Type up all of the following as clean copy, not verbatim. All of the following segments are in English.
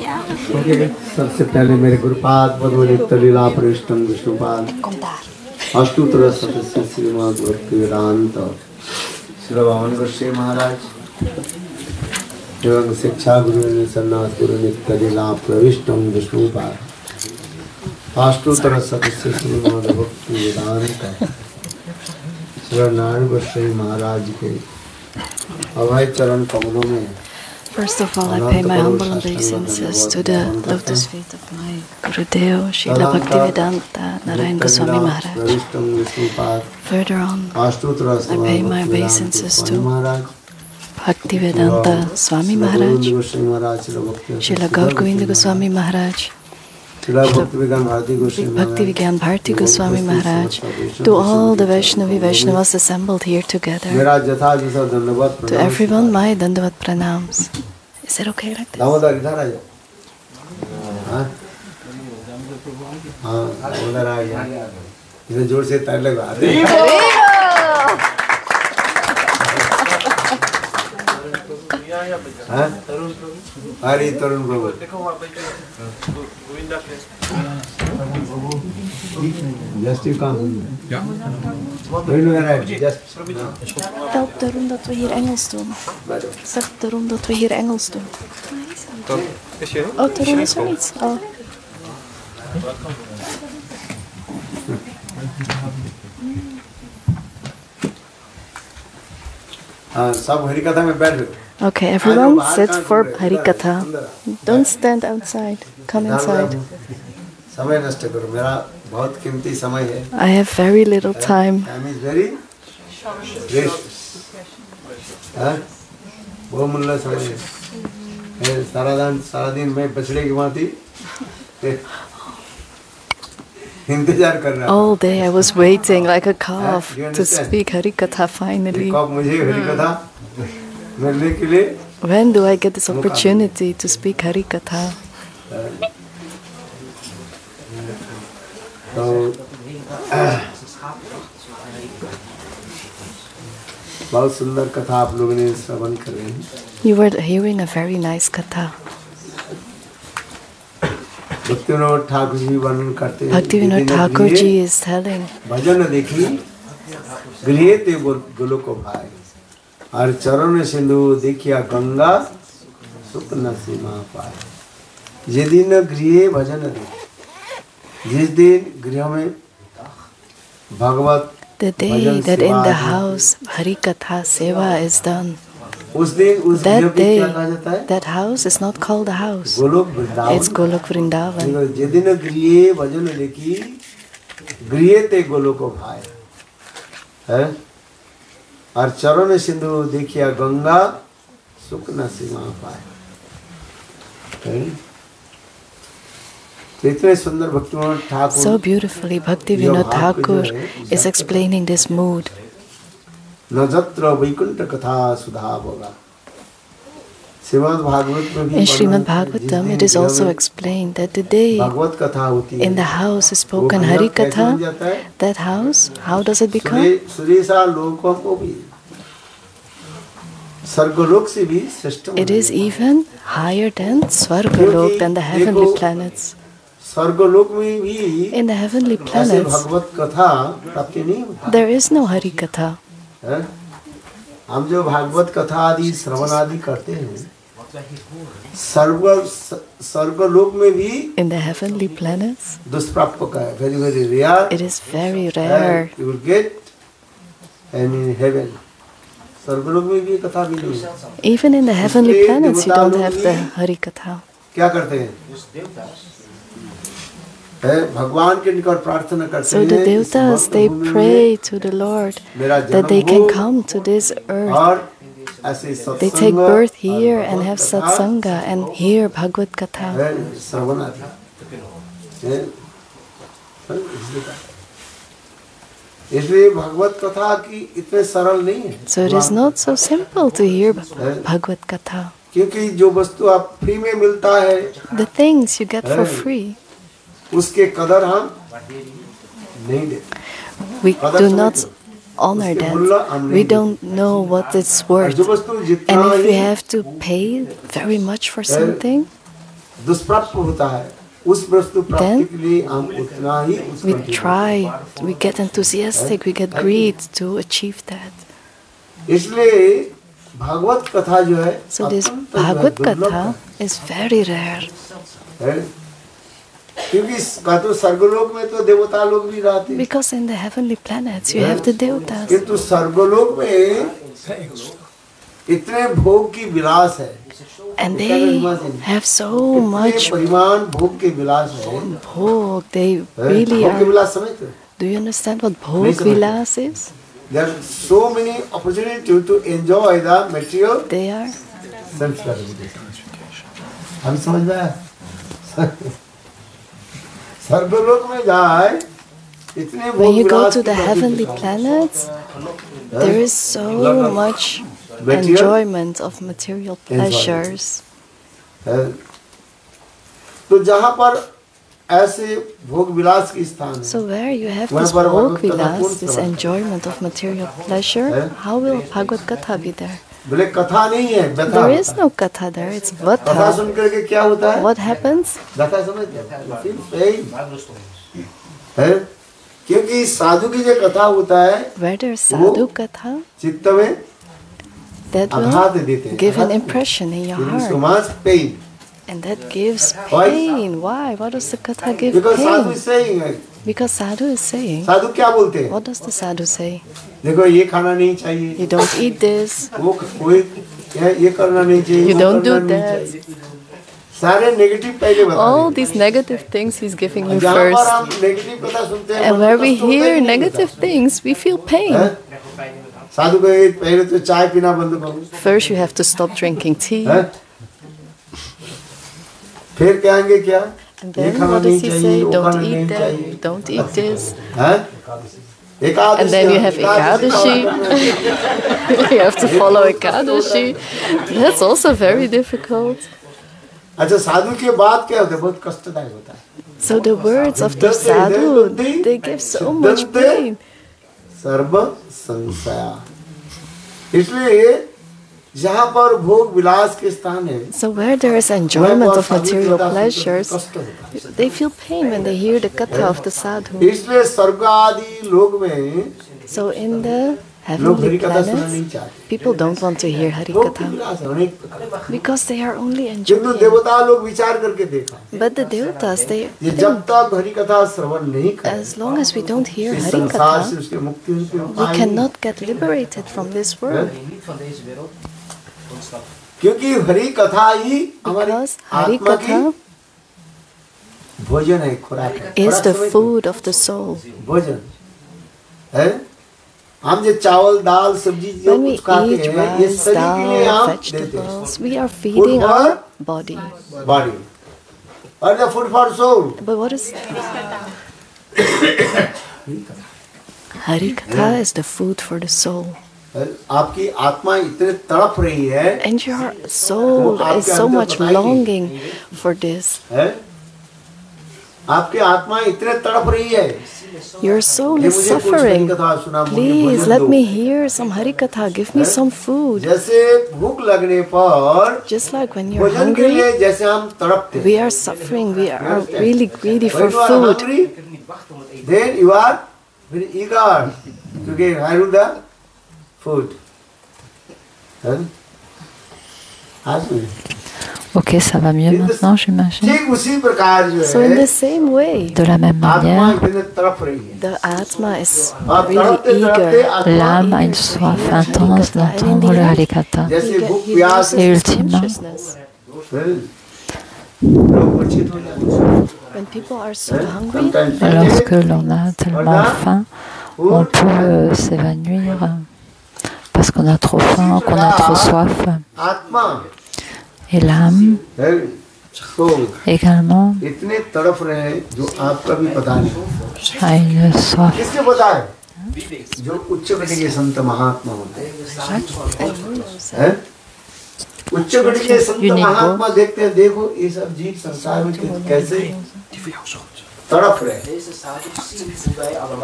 सबसे पहले मेरे गुरुपाद पद्मनित्य लीला प्रविष्टम विष्णुपाद अष्टोत्तर सदस्य श्रीमद् भक्ति वेदांत श्री वामन गोस्वामी महाराज एवं शिक्षा गुरु सन्यास गुरु नित्य लीला प्रविष्टम विष्णुपाद अष्टोत्तर सदस्य श्रीमद् भक्ति वेदांत श्री नारायण गोस्वामी महाराज के अभय चरण कमलों में First of all, I pay my humble obeisances to the lotus feet of my Gurudev, Srila Bhaktivedanta Narayan Goswami Maharaj. Further on, I pay my obeisances to Bhaktivedanta Swami Maharaj, Srila Gaur Govinda Goswami Maharaj, Bhaktivigyan Bharati Goswami Maharaj, to all the Vaishnavas assembled here together. To everyone, my Dandavat Pranams. Is it okay like this? Damodar इधर आ जाओ। हाँ, दामोदर आ गया। इसे जोर से ताली लगा दे। हाँ? अरे तरुण प्रभु। Just you come. Ja. When you arrive, just. Help daarom dat we hier Engels doen. Zeg daarom dat we hier Engels doen. Oh, daarom is er niets. Oh. सब हरिकथा में बैठ जाओ। Okay, everyone sit for Harikatha. Don't stand outside. Come inside. समय नष्ट करो, मेरा बहुत कीमती समय है। I have very little time. Time is very precious. हाँ, बहुमूल्य समय है। सारा दिन मैं बछड़े की भांति इंतजार कर रहा हूँ। All day I was waiting like a calf to speak Harikatha finally. कब मुझे हरिकथा मिलने के लिए? When do I get this opportunity to speak Harikatha? तो बहुत सुंदर कथा आप लोगों ने श्रवण कर रहे हैं। You were hearing a very nice katha. Bhaktivinod Thakur ji वर्णन करते हैं। Bhaktivinoda Thakur ji is telling. भजन देखी गृहे ते गोलोक भाई और चरण सिंधु देखिया गंगा सुख न सीमा पाए। ये दिन गृहे भजन देखी, जिस दिन गृह में भगवत The day that in the house Harikatha Seva is done. उस दिन उस गृह That को क्या day, कहा जाता है? that house is not called a house. Golok Vrindavan. It's Golok Vrindavan. जे दिन गृहे भजन देखी गृहे ते गोलोक भाई है और चरण सिंधु देखिया गंगा सुख न सीमा पाए। इतने सुंदर Bhaktivinod Thakur So beautifully, Bhaktivinoda Thakur is explaining this mood. नजत्र Vaikuntha कथा सुधा बोला। श्रीमद् भागवत में भी In Srimad Bhagavatam, it is also explained that the day Bhagavat कथा होती है in the house is spoken Harikatha, that house, how does it become? Suresha लोकों को भी स्वर्गलोक से भी श्रेष्ठ। It is even higher than Swargalok, than the heavenly planets. स्वर्गलोक में भी In the heavenly ऐसे planets, भगवत कथा प्राप्ति नहीं होता there is no Harikatha. है। हम जो भागवत कथा आदि श्रवण आदि करते हैं स्वर्गलोक में भी In the heavenly planets, दुष्प्राप्य का है, very very rare. it is very rare. You will get and in heaven स्वर्गलोक में भी कथा भी नहीं है। Even in the heavenly planets, you don't have the Harikatha. क्या करते हैं? भगवान के निकट प्रार्थना करते So हैं। the devatas, they pray to the Lord that they can come to this earth. और ऐसे They सत्संग take birth here and have satsanga and hear Bhagavad Katha. श्रवण आदि इसलिए भगवत कथा की इतने सरल नहीं है। So it is not so simple to hear Bhagavad Katha. क्योंकि जो वस्तु आप फ्री में मिलता है The things you get for free, उसके कदर हम नहीं देते। we do not honor that. We don't know what it's worth. And if we have to pay very much for something, दुष्प्राप्य होता है, उस वस्तु प्राप्ति के लिए हम उतना ही we try, we get enthusiastic, we get greed to achieve that. इसलिए भागवत कथा जो है, So this Bhagavad Katha is very rare. क्योंकि तो स्वर्गलोक में तो देवता लोग भी रहते हैं, Because in the heavenly planets you have the devatas. किंतु स्वर्गलोक में इतने भोग की विलास है, And they have so much परिमाण भोग के विलास है। bhog. They really भोग के are. विलास समझते हो? Do you understand what bhog vilas is? There are so many opportunities to enjoy the material They are. sense gratification. हम समझ में आया? स्वर्गलोक में जाए इतने When you भोग go विलास to की the heavenly प्राप्ति planets, there is so much enjoyment of material pleasures. है। तो जहाँ पर ऐसे भोग विलास की स्थान है, So where you have वहाँ this पर bhog भगवत कथा कौन vilas, this सुनाता है? enjoyment of material pleasure, how will Bhagavad Katha be there? बोले कथा नहीं है, व्यथा There is होता है। no Katha there, it's कथा Vatha. सुन करके क्या होता है? What happens? व्यथा समझते हो? Feel pain। है? क्योंकि साधु की जो कथा होता है, Where there's Sadhu Katha, चित्त में that आघात will देते हैं, give an impression in your so heart. much pain. And that gives Why? pain. Why? Why does the Katha give Because sadhu pain? is saying, Because Sadhu is saying, साधु क्या बोलते हैं? what does the Sadhu say? देखो ये खाना नहीं चाहिए, You don't eat this, वो ये करना नहीं चाहिए, you वो don't do करना नहीं that. चाहिए। सारे नेगेटिव पहले बता All देंगे। these negative things he's giving you जहाँ पर first. हम नेगेटिव कथा सुनते हैं, And मन where को we कष्ट होता ही hear नहीं negative होता। things, we feel pain. हैं? साधु कहे पहले तो चाय पीना बंद करो, First, you have to stop drinking tea. हैं? फिर कहेंगे क्या? And ये then खाना what नहीं does he चाहिए, say? वो Don't खाना नहीं eat that, चाहिए, don't eat this. हैं? Ekadashi, And then you have Ekadashi Ekadashi. You have to follow Ekadashi. That's also very difficult. अच्छा, साधु के बाद क्या होता है? बहुत कष्टदायक होता है। So the words of the sadhu, they give so much pain. सर्व संशया। इसलिए जहाँ पर भोग विलास के स्थान है, So where there is enjoyment of material pleasures, कष्ट होता है। they feel pain when they hear the katha of the sadhu. इसलिए स्वर्ग आदि लोक में So in the लोग heavenly हरि कथा सुनना planets, नहीं चाहते। people don't want to hear Hari भोग की Katha विलास है, अनेक प्रकार। because they are only किंतु enjoying. देवता लोग विचार करके देखा, But the devatas, they ये जब तक हरि कथा श्रवण नहीं करें, as long as we don't hear इस Hari संसार से Katha, उसके मुक्ति उनके we उपाय नहीं। cannot get liberated from this world. क्योंकि हरि कथा ही हमारी Because Hari आत्मा की Katha भोजन है, खुराक है। is खुराक the समझते हो? food of the soul. भोजन है। हम जो चावल दाल सब्जी जो When we कुछ खाते eat हैं, ये rice, शरीर के लिए dal, हम देते हैं। vegetables, we are feeding for our body. Body और the food for soul. But what is Hari Katha is the food for the soul. आपकी आत्मा इतने तड़प रही है, And your soul is so much longing for this. है? आपकी आत्मा इतने तड़प रही है, Your soul ये is मुझे कुछ हरि suffering. कथा सुना, मुझे Please भोजन let दो। me hear some Hari Katha. Give me some food. जैसे भूख लगने पर Just like when you're भोजन के hungry, लिए जैसे हम तड़पते हैं। we are suffering. We are really greedy for When you are food. hungry, then you are very eager to get hold of the food. Hein? Ok, ça va mieux maintenant, j'imagine. ठीक उसी प्रकार जो So in है, the same way, De la même आत्मा manière, इतने तड़प रही है। the Atma is और really तड़पते तड़पते eager. आत्मा l'âme a une soif intense d'entendre le Harikatha. जैसे भूख He प्यास loses Et his ultimement, consciousness. लोग मूर्छित हो जाते हैं। When people are so hungry, Sometimes Et lorsque l'on a tellement faim, on peut s'évanouir parce qu'on a trop faim, qu'on a trop soif. आत्मा Et l'âme soul également इतने तड़प रहे हैं जो आपका भी पता नहीं। a une soif. किसके पता है? जो उच्च कोटि के संत महात्मा होते हैं। उच्च कोटि के संत महात्मा देखते हैं, देखो ये सब जीव संसार में कैसे तड़प रहे हैं।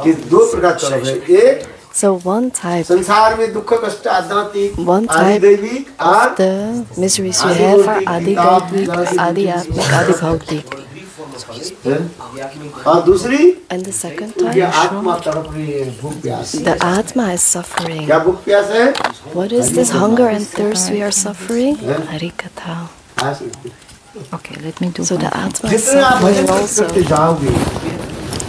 कि दो प्रकार तड़प रहे, एक So one type संसार में दुख कष्ट आध्यात्मिक One आदि type दैविक और the miseries we have are Adi Daivik, Adi Atmik, Adi Bhautik. और दूसरी And the second उनकी type, आत्मा तड़प रही है, भूख प्यास। the Atma is suffering. क्या भूख प्यास है? What is this hunger and thirst we are suffering? Harikatha. Okay, let me do So the one. Atma is जितने आप भजन suffering also. करते जाओगे,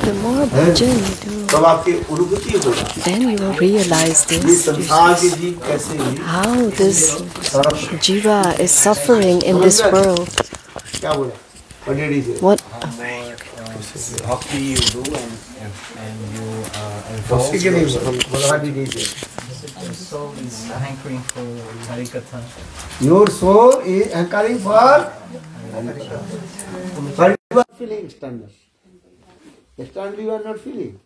The more bhajan you do, तब आपकी अनुभूति होगा। then you will realize ये this. संसार के जीव कैसे How this तड़प jiva is suffering in this world. क्या बोला? पंडित जी What? Bhakti you do and you भक्ति के नहीं बोला जी your soul is hankering for Harikatha. Your soul is hankering for feeling standard. Standard you are not feeling.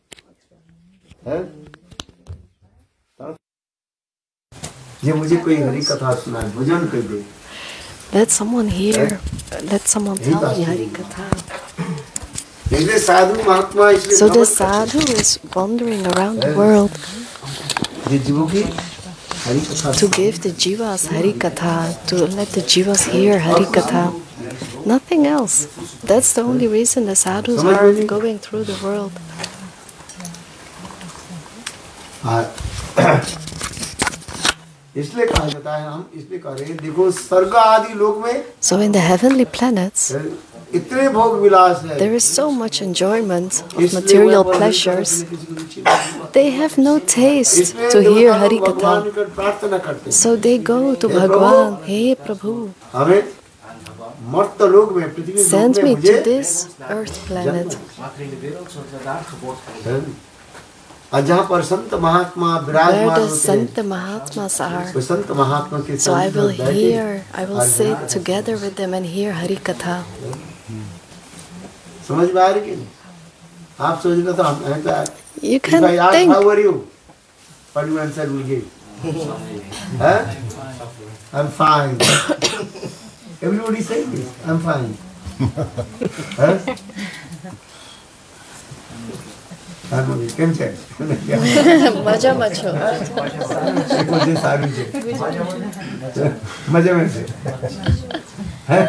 ये मुझे कोई हरि कथा सुनाए, भजन कर दे। Let someone hear, let someone tell me Harikatha. इसलिए साधु महात्मा इसलिए So the sadhu is wandering around the world ये जीवों की हरि कथा to give the jivas Harikatha, to let the jivas hear Harikatha. Nothing else. That's the only reason the sadhus are going through the world. इसलिए कहा जाता है, हम इसलिए कह रहे हैं, देखो स्वर्ग आदि लोक में So in the heavenly planets, इतने भोग विलास है, there is so much enjoyment of material pleasures. They have no taste to hear Harikatha. प्रार्थना करते हैं। So they go to Bhagwan, Hey Prabhu, हमें मर्त लोक में पृथ्वी लोक send में me मुझे to this earth planet. और जहाँ पर संत महात्मा Where विराजमान the होते हैं, Sant Mahatmas are. वो संत महात्मा के So I संग will में बैठे hear, I will sit together with them and hear Harikatha. समझ में आ रही कि नहीं? आप सोच रहे तो हम You can If I ask think, how are you, what do you answer will give? Huh? I'm fine. Everybody say this. I'm fine. Huh? કેમ છે? મજામાં છો. એક વચ્ચે સારું છે. મજામાં છે. હે?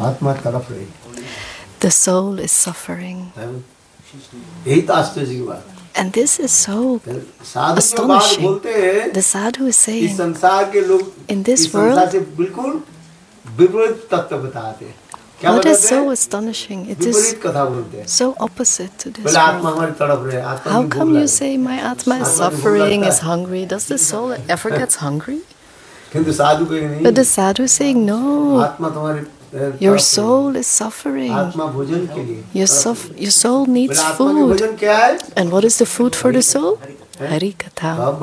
आत्मा तड़प रही। The soul is suffering. यही तो आश्चर्य की बात। And this is so साधु जो बात astonishing. बोलते हैं, The sadhu is इस saying, संसार के लोग in this इस संसार world, से बिल्कुल विपरीत तत्व बताते हैं। क्या what is बताते so हैं? astonishing? It विपरीत is कथा बोलते हैं। so opposite to this बोले आत्मा world. हमारी तड़प रहे, आत्मा How भी come भूख you लगी। say my atma is suffering, is hungry? Does the soul ever gets hungry? किंतु साधु कहे नहीं, But the sadhu is saying, no, आत्मा तुम्हारी your soul is suffering. आत्मा भोजन के लिए Your soul needs बोले आत्मा की food. भोजन क्या है? And what is the food for the soul? Harikatha. तब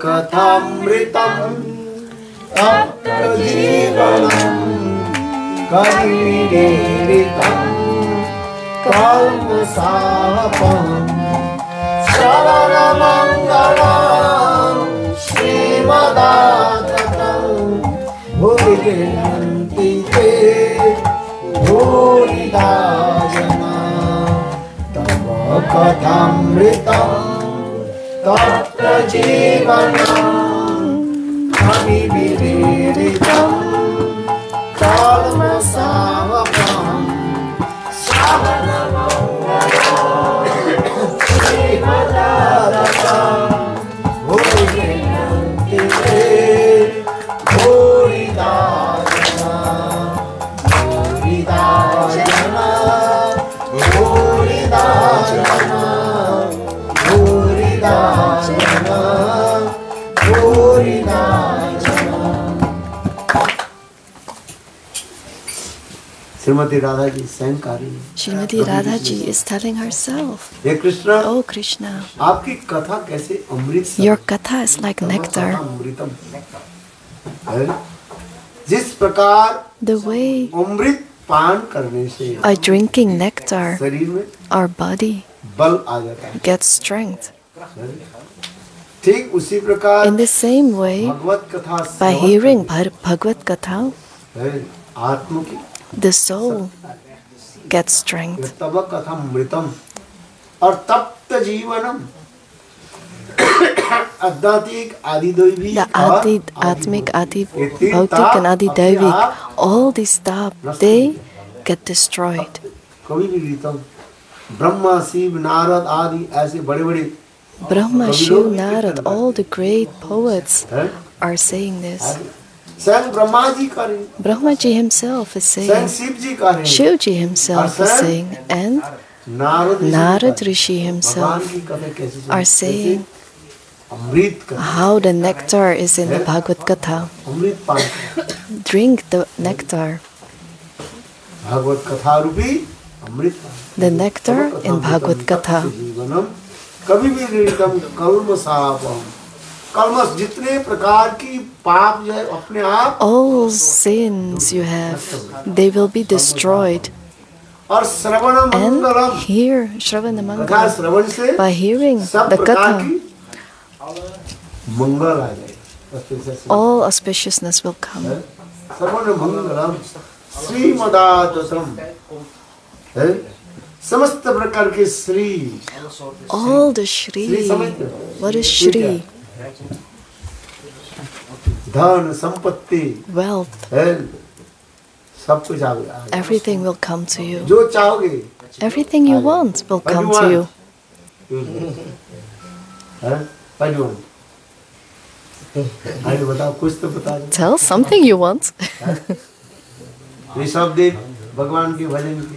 कथामृतम तप्त जीवनम कलिनीरितम कल्मषापम श्रवणमङ्गलम् श्रीमदाततं भुविगृह्णन्ति ते भूरिदा जना तव कथामृतम् तप्त जीवनम् अविविरीरितम् कल्मषापम् श्रवणमङ्गलम् श्रीमदाततं भुविगृह्णन्ति ते भूरिदा जना भूरिदा जना भूरिदा जना भूरिदा जना भूरिदा जना। श्रीमती राधा जी स्वयं कह रही है, Srimati Radha ji is telling herself, hey Krishna Oh Krishna, आपकी कथा कैसे अमृत सा- your katha is like nectar. अमृतम है? जिस प्रकार The way अमृत पान करने से by drinking nectar, शरीर में our body बल आ जाता है, gets strength. ठीक उसी प्रकार In the same way, भगवत कथा by Shravan hearing Bhagavad Katha, है, आत्मा की the soul gets strength. तव कथम मृतम और तप्त जीवनम आध्यात्मिक आदिदैवी The Atmic, Adi Bhautik and Adi Daivik, all these tap, they get destroyed. कभी भी रीतम ब्रह्मा शिव नारद आदि ऐसे बड़े बड़े Brahma, Shiv, Narad, all the great poets are saying this. स्वयं ब्रह्मा जी कह रहे हैं, Brahma ji himself is स्वयं saying, शिव जी कह रहे हैं, Shiv ji himself is saying, and Narad Rishi himself भगवान की कथा कैसे are saying अमृत का how the nectar is in the Bhagavad Katha. अमृत पान Drink the nectar, भागवत कथा रूपी अमृत पान the nectar in Bhagavad Katha. जीवनम कभी भी रीतम कल्म सापम कल्मस जितने प्रकार की पाप जो है अपने आप All sins you have, they will be destroyed. और श्रवण And मंगलम here, Shravana कथा Mangala, श्रवण से by hearing सब the प्रकार Katha, की मंगल आ जाए all auspiciousness will come. श्रवण मंगलम श्रीमदातम है समस्त प्रकार के Shri All the Shri. What is Shri? धन संपत्ति Wealth. है सब कुछ आ गया Everything will come to you. जो चाहोगे Everything you want will come to you. है परिवार अरे बताओ कुछ तो बता दो Tell something you want. Rishabh Dev भगवान के भजन के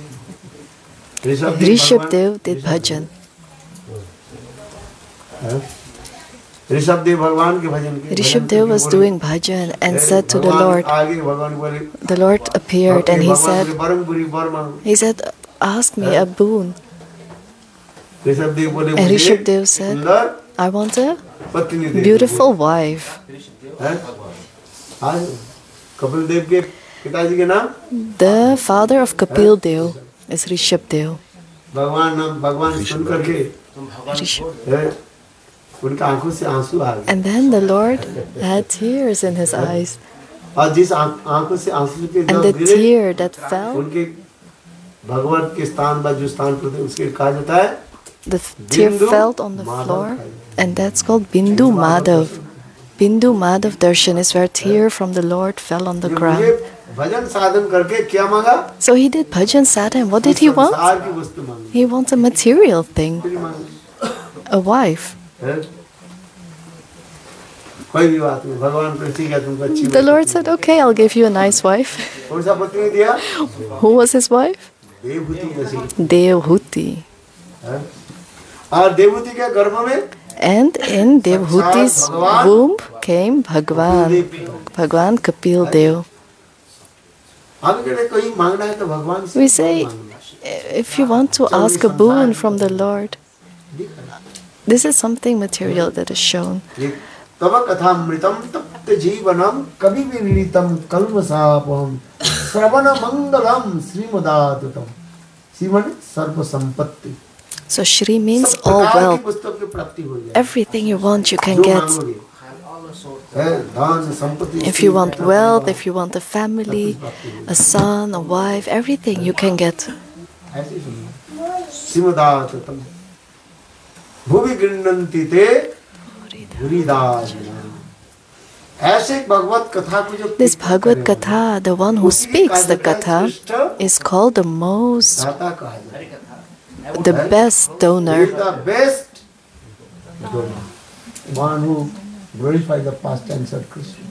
Rishabh Dev did bhajan. Rishabh Dev भगवान के भजन के Rishabh Dev was doing bhajan and said to the Lord, आगे भगवान बोले the Lord appeared and he said, ask me a boon. Rishabh Dev बोले And Rishabh Dev said, सुंदर I want a पत्नी दे beautiful wife. Kapil Dev के पिताजी के नाम The father of Kapil Dev is Rishabh Dev. भगवान सुन करके Rishabh. उनके आंखों से आंसू आ गए And then the Lord had tears in his eyes. और जिस आंखों से आंसू के And the tear that fell, उनके भगवत के स्थान पर जो स्थान पर थे उसके कहा जाता है the tear fell on the floor, and that's called Bindu Madhav. Bindu Madhav Darshan is where tear from the Lord fell on the ground. भजन साधन करके क्या मांगा So he did bhajan sadhana. What did he want? संसार की वस्तु मांगी He wants a material thing, फिर मांगी a wife. कोई भी बात नहीं भगवान को ठीक है तुमको अच्छी The Lord said, okay, I'll give you a nice wife. कौन सा पत्नी दिया Who was his wife? Devahuti जैसी Devhuti. और देवहूति के गर्भ में And in Devhuti's womb came Bhagwan, Bhagwan Kapil Dev. हम कहते कोई मांगना है तो भगवान से We say, if you want to ask a boon from the Lord, this is something material that is shown. तब कथामृतम तप्त जीवनम कभी भी नीतम कल्मषापम श्रवण मंगलम श्रीमदातुतम श्रीमन सर्व संपत्ति So Shri means all wealth. पुस्तक की प्राप्ति हो जाए Everything you want, you can get. धन संपत्ति If you want wealth, if you want a family, a son, a wife, everything you can get. ऐसे सुनिए श्रीमदातुतम भुवि गृह्णन्ति ते भूरिदास ऐसे भगवत कथा को जो This Bhagavad Katha, the one who speaks the Katha, is called the most, दाता कहा जाता है the best donor. the best donor one who glorifies the pastime of Krishna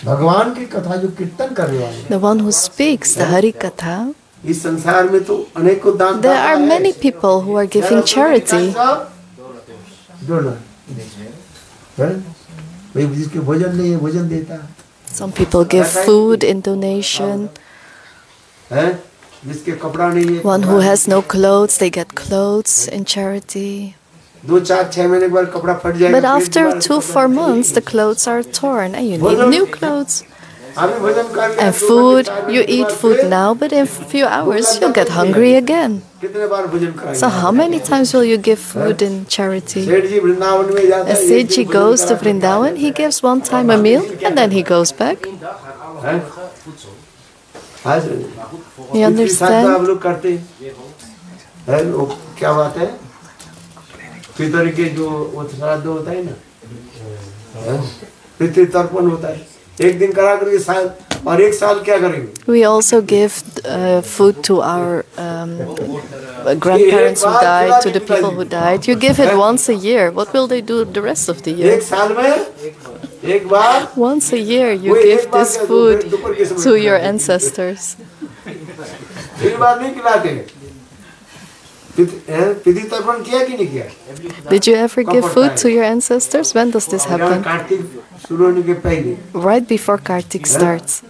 भगवान की कथा जो कीर्तन करने वाले The one who speaks the Hari Katha. इस संसार में तो अनेकों दान There are many people who are giving charity. donor भाई जिसके भोजन नहीं है भोजन देता है Some people give food in donation. जिसके कपड़ा नहीं है One who has no clothes, they get clothes in charity. 2-4-6 महीने के बाद कपड़ा फट जाएगा But after 2-4 months, the clothes are torn and you need new clothes. अभी भोजन कर लिया And food, you eat food now, but in a few hours you'll get hungry again. कितने बार भोजन कराएंगे So how many times will you give food in charity? सेठ जी वृंदावन में जाता As है Sejji goes to Vrindavan, he gives one time a meal and then he goes back. You understand? आप लोग करते हैं वो क्या बात है पितर के जो वो श्राद्ध होता है ना पितृ तर्पण होता है एक दिन करा करके साल और एक साल क्या करेंगे? We also give food to our grandparents who died, to the people who died. You give it once a year. What will they do the rest of the year? एक साल में एक बार Once a year you give this food to your ancestors. एक बार नहीं खिलाते पितृ तर्पण किया कि नहीं किया? Did you ever give food to your ancestors? When does this happen? Kartik शुरू होने के पहले Right before Kartik starts.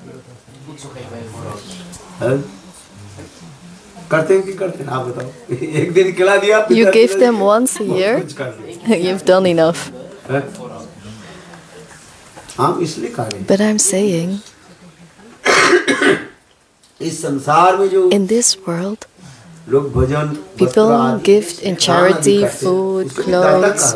करते हैं कि करते हैं आप बताओ एक दिन खिला दिया You give them once a year. You've done enough. हम इसलिए कह रहे हैं But I'm saying, इस संसार में जो in this world, लोग भजन people give in charity, food, clothes.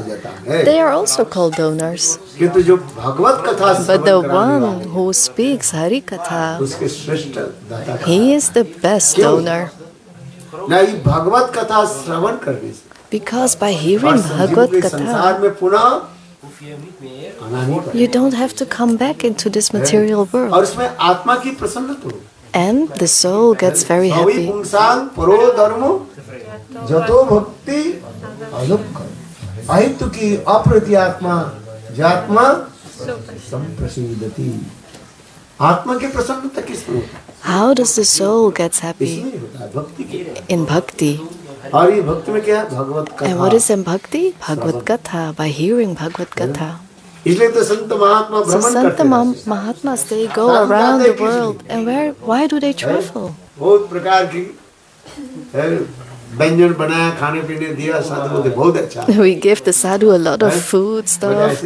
They are also called donors. किंतु जो भगवत कथा But the one who speaks Hari Katha, उसके श्रेष्ठ दाता he is the best donor. नहीं भगवत कथा श्रवण करने से Because by hearing Bhagavad संसार Katha, में पुनः आना नहीं पड़ेगा you don't have to come back into this material और world. उसमें आत्मा की प्रसन्नता हो And the soul gets very AVI happy. पुंसांग परो धर्मो जतो भक्ति अलुक अहितु की अप्रति आत्मा जात्मा संप्रसिद्धति आत्मा की प्रसन्नता किसमें होता है? How does the soul gets happy? इसमें होता है भक्ति के In bhakti. और ये भक्ति में क्या है भगवत And कथा what is in bhakti? Bhagavad Katha. By hearing Bhagavad Katha. इसलिए तो संत महात्मा So भ्रमण Santa करते हैं Mahatmas, they go around the world. And why do they travel? बहुत प्रकार की व्यंजन बनाया खाने पीने दिया साधु बोलते बहुत अच्छा We give the sadhu a lot of food stuff.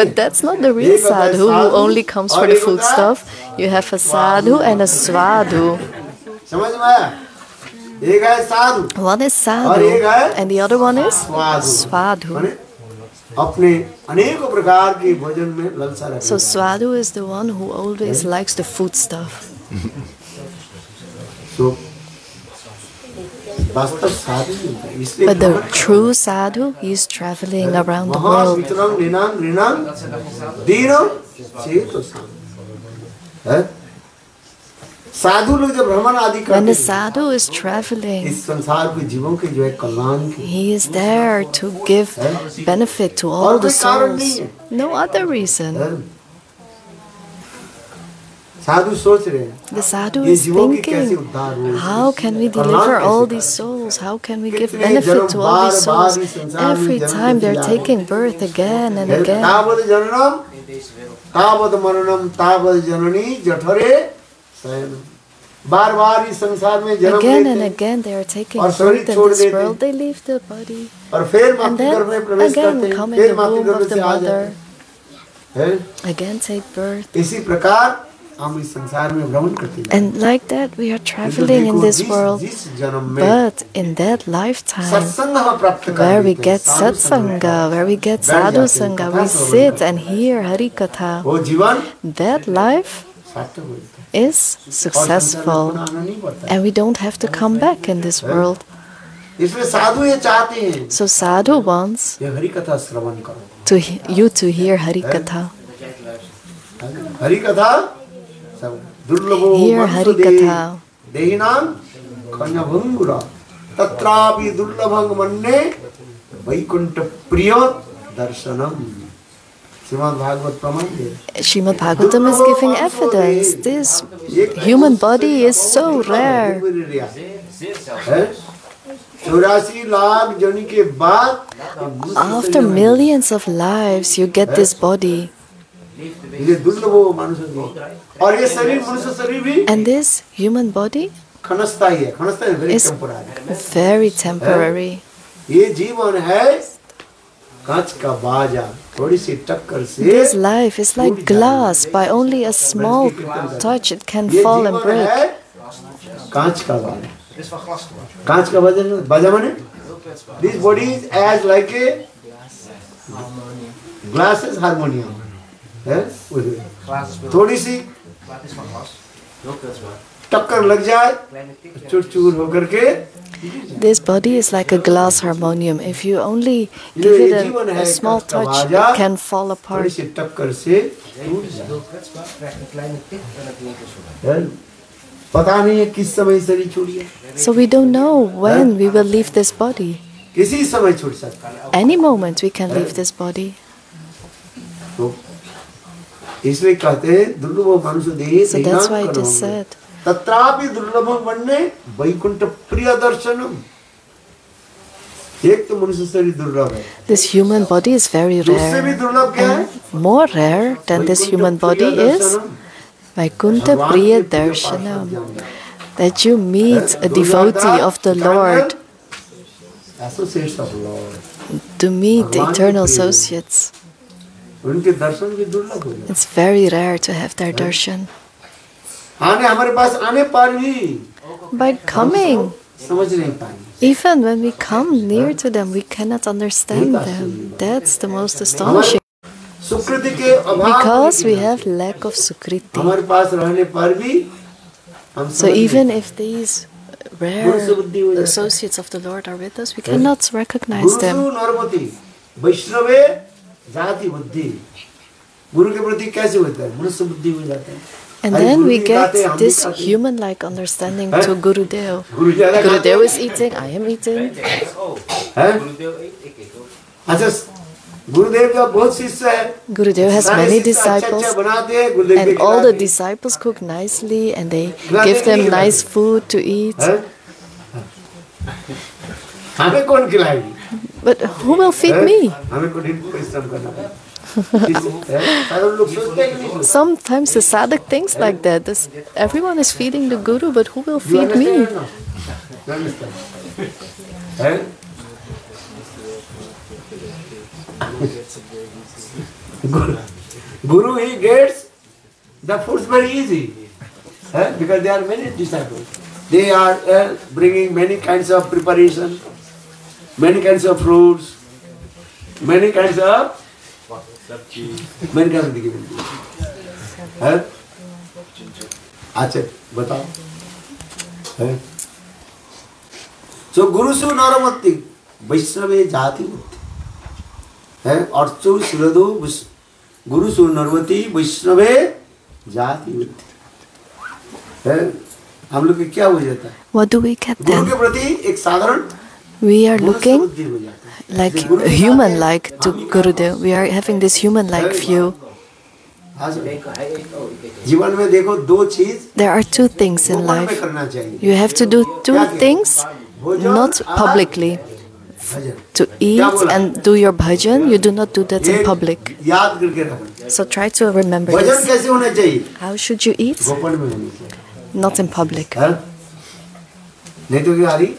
But that's not the real sadhu who only comes for the food stuff. You have a sadhu and a swadhu. समझ में आया एक है साधु One is sadhu and the other one is swadhu. माने अपने अनेकों प्रकार के भोजन में ललसा रखते So swadhu is the one who always likes the food stuff. तो वास्तव साधु नहीं होता है इसलिए But the true sadhu, he is traveling around the world. महावितरं ऋणां ऋणां दीनं चेतो है साधु लोग जब भ्रमण आदि When करते the हैं sadhu is traveling, इस संसार के जीवों के जो है कल्याण के he is there to give benefit to all the souls. No other reason. साधु सोच रहे हैं The sadhu ये is जीवों की कैसे thinking, उद्धार हो how can we deliver all these souls? How can we give benefit to all these souls? Every time they're taking birth again and again. तावद जननम तावद मरणम तावद जननी जठरे शयनम बार बार इस संसार में जन्म Again and लेते again they are taking और शरीर birth in छोड़ this देते हैं। world. They leave the body. और फिर And मातृ then गर्भ में प्रवेश करते again हैं come in फिर the मातृ womb गर्भ of the से आ जाते mother. हैं Again take birth. इसी प्रकार हम इस संसार में भ्रमण करते हैं And like that we are traveling in this world. जिस जन्म में But in that lifetime, सत्संग हम प्राप्त कर where we लेते हैं, get साधु संग में satsanga, where we get बैठ जाते sadhu हैं, sangha, कथा we श्रवण sit करते हैं। and hear Hari Katha. वो जीवन That life सार्थक हो जाता है is और संसार में successful पुनः आना नहीं पड़ता है। and we don't have to come back in this world. इसलिए साधु ये चाहते हैं So sadhu wants ये हरि कथा श्रवण करो you to hear Hari Katha. Hari कथा सब दुर्लभो Hear Hari Katha. देहिनां खण्यभंगुरा तत्रापि दुर्लभं मन्ये वैकुंठ प्रिय दर्शनम श्रीमद् भागवत प्रमाण है Srimad Bhagavatam is giving evidence. This human body is so rare. 84 lakh जन के बाद After millions of lives, you get this body. ये दुर्लभ हो मनुष्य को और ये शरीर मनुष्य शरीर भी And this human body क्षणस्थायी है क्षणस्थायी very is temporary very temporary. ये जीवन है कांच का बाजा थोड़ी सी टक्कर से This life is like glass. By only a small touch, it can ये fall and जीवन break. है कांच का बाजा कांच का बाजा माने this body is as like a glass is harmonium है थोड़ी सी टक्कर लग जाए, चूर-चूर होकर के This body is like a glass harmonium. If you only give it a small touch, it can fall apart. थोड़ी सी टक्कर से टूट जाए। पता नहीं है किस समय शरीर छूटिए। So we don't know when we will leave this body. किसी समय छूट सकता है। Any moment we can leave this body. तो इसलिए कहते हैं दुर्लभ मनुष्य देह So that's why it is said. तत्रापि दुर्लभम वन्ने वैकुंठ प्रिय दर्शनम। एक तो मनुष्य शरीर दुर्लभ है। This human body is very उससे भी rare. दुर्लभ क्या है? And more rare than this human body is Vaikuntha Priya Darshanam. That you meet a devotee of the Lord, Associates of Lord. to meet the eternal associates. उनके दर्शन भी दुर्लभ हो जाते। It's very rare to have their darshan. आने हमारे पास आने पर भी By coming, समझ नहीं पाएंगे। even when we come near to them, we cannot understand them. That's the most astonishing. सुकृति के अभाव Because we have lack of sukriti. हमारे पास रहने पर भी हम So even if these rare associates of the Lord are with us, we cannot recognize them. गुरु नरपति वैष्णवे जाति बुद्धि गुरु के प्रति कैसे होता है? मनुष्य बुद्धि हो जाता है। And then we get this human-like understanding to Gurudev. Gurudev is eating, I am eating. अच्छा गुरुदेव जब बहुत शिष्य है Gurudev has many disciples, and all the disciples cook nicely, and they give them nice food to eat. हमें कौन खिलाएगी? But who will feed me? हमें कठिन परिश्रम करना है। साधारण लोग सोचते हैं कि नहीं? Sometimes the sadhak thinks like that. Everyone is feeding the Guru, but who will feed me? Guru, he gets the foods very easy, because there are many disciples. They are bringing many kinds of preparation, many kinds of fruits, many kinds of अच्छा बताओ। So गुरुसु नरमति वैष्णवे जाति है और चौशिलदो गुरुसु नरमति वैष्णवे जाति है। हम लोग के क्या हो जाता है? What do we get Guru then? के प्रति एक साधारण We are looking बुद्धि हो जाता है। like human-like to Gurudev. We are having this human-like view. जीवन में देखो दो चीज There are two things in में life. करना चाहिए। You have to do two things, not publicly. To eat and do your bhajan, you do not do that in public. याद करके रखना। So try to remember bhajan this. कैसे होना चाहिए? How should you eat? गोपन में होनी चाहिए। Not in public. नहीं तो क्या रही?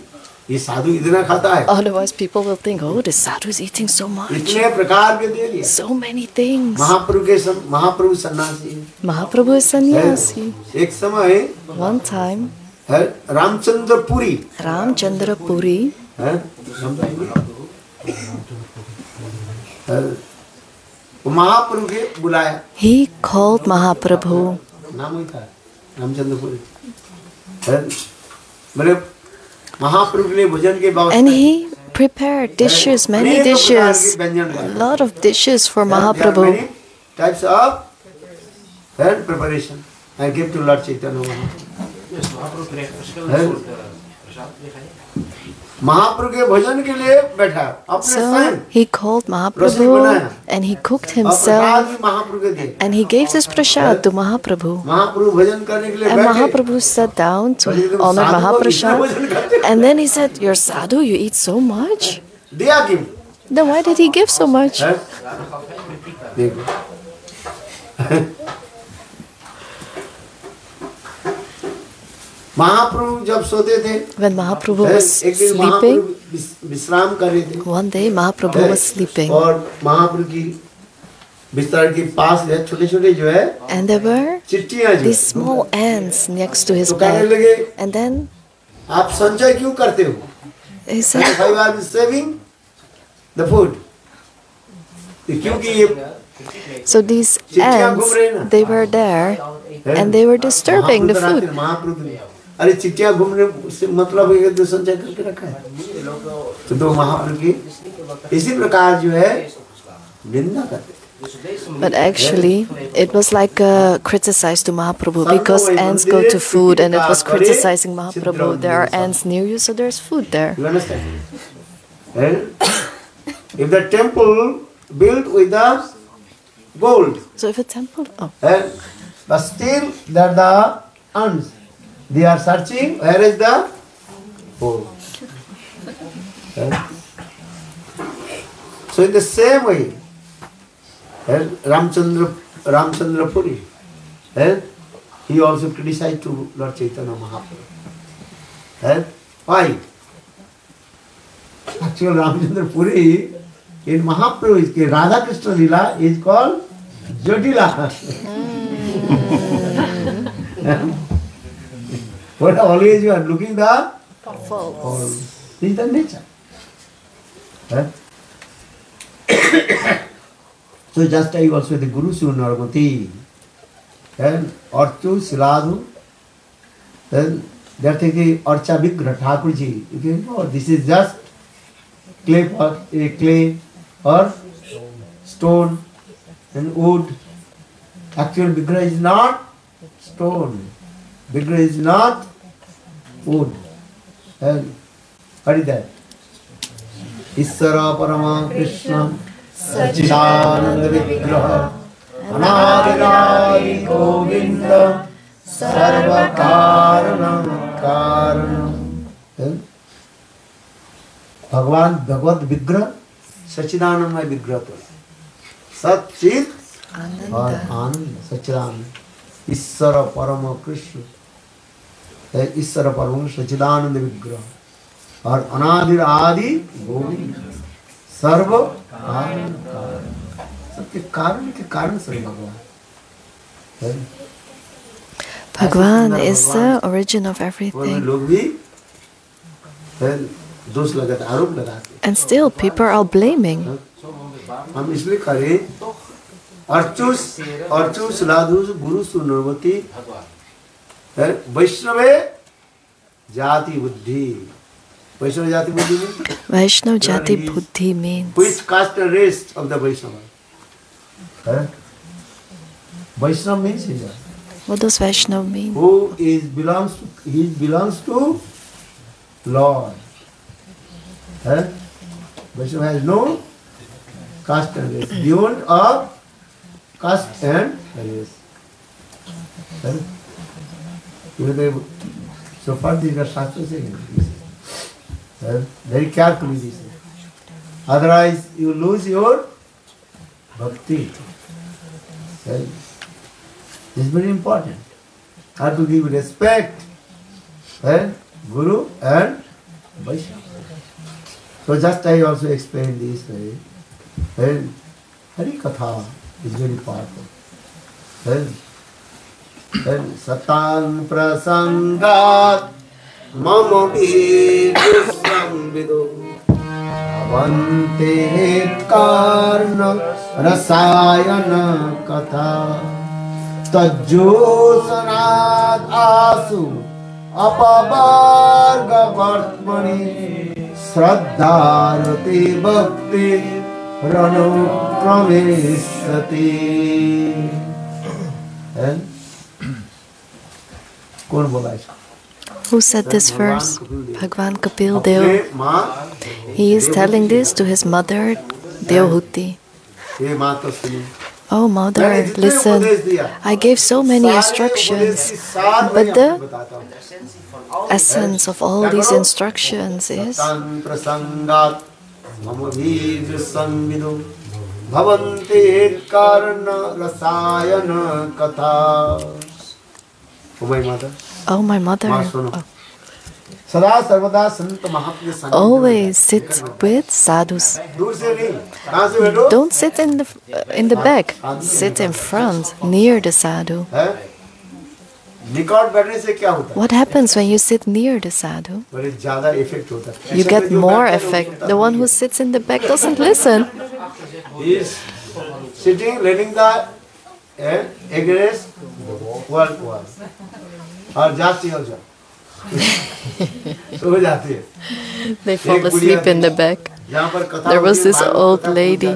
ये साधु इतना खाता है। Otherwise, people will think, oh, this sadhu is eating so much. इतने प्रकार के दे दिए। So many things. महाप्रभु सन्यासी। Mahaprabhu is sannyasi. एक समय One time, Ramchandra Puri Ramchandra Puri, महाप्रभु के बुलाया। he called Mahaprabhu. नाम ही था रामचंद्र पुरी। मेरे महाप्रभु के लिए भोजन के बाद And he prepared dishes, many dishes, a lot of dishes for Mahaprabhu. Types of preparation. I give to Lord Chaitanya. महाप्रभु के भोजन के लिए बैठा अपने So स्वयं he called Mahaprabhu and he cooked himself महाप्रभु के दिए। and he gave this prasad to Mahaprabhu. महाप्रभु भोजन करने के लिए And बैठे। Mahaprabhu sat down to honor Mahaprasad. And then he said, "You're sadhu, you eat so much? दिया क्यों? Then why did he give so much?" देखो महाप्रभु जब सोते थे When Mahaprabhu was एक दिन sleeping, महाप्रभु विश्राम कर रहे थे one day Mahaprabhu was sleeping. और महाप्रभु की बिस्तर के पास है छोटे छोटे जो है And there were चिट्टियां जो these small ants next to his तो कहने bed. लगे And then आप संचय क्यों करते हो? he said, I was saving the food. क्योंकि ये so these ants, they were there and they were disturbing the food. अरे चिट्ठियां घूमने से मतलब है कि संचय करके रखा है तो महाप्रभु की इसी प्रकार जो है निंदा करते थे. But actually, it was like a criticize to Mahaprabhu because ants go to food, and it was criticizing Mahaprabhu. There are ants near you, so there's food there. You understand? And if the temple built with the gold, So if a temple, but still there are the ants. They are searching. Where is the gold? So in the same way, Ramchandra Puri, he also criticized to Lord Chaitanya Mahaprabhu. Why? Actually, Ramchandra Puri in Mahaprabhu, Radha Krishna Lila is called Jotila. But always you are looking the false. This is the nature. So just like also the Guru Sunarmati, then Archu Siladhu, then they are thinking Archa Vigra Thakurji. You can know this is just clay or stone and wood. Actual Vigra is not stone. Vigra is not wood. And what is that? Isara Parama Krishna Sachidananda Vigraha Anadinadi Govinda Sarva Karanam Karanam. Bhagavad Vigraha Sachidananda Vigraha Satchit और आनंद सच्चिदानंद ईश्वर परम कृष्ण ईश्वर परम सच्चिदानंद विग्रह और अनादि आदि गोविंद सर्व कारण सबके कारण सर्व भगवान. Bhagwan is the origin of everything. लोग भी दोष लगाते आरोप लगाते. And still people are blaming. हम इसलिए करें अर्चुस लाधुस गुरु सुनर्वती वैष्णवे जाति बुद्धि. Vaishnava Jati Buddhi means? Vaishnava Jati Buddhi means. Which caste and race of the Vaishnava? Vaishnava means here. What does Vaishnava mean? Who belongs to Lord. Vaishnava has no caste and race. Beyond of caste and race. So far these are Shastra saying. Very carefully this. Otherwise you lose your bhakti. This is very important. How to give respect, Guru and Vaishnava. So just I also explained this way. Hari Katha is very powerful. Satan prasangat mama bhijusam vidu avante karna rasayana katha tajjosanat asu apavarga vartmani श्रद्धारते भक्ति रणुक्रमेशति. कौन बोला इसको? Who said this verse? Bhagwan Kapil Dev. He is telling this to his mother, Devhuti. Oh mother, listen, I gave so many instructions, but the essence of all these instructions is oh my mother, always sit with sadhus. Don't sit in the back. Sit in front, near the sadhu. What happens when you sit near the sadhu? You get more effect. The one who sits in the back doesn't listen. He is sitting, letting the against world war. और जाती हो जा सो जाती है. They fall asleep in the back. There was this old lady.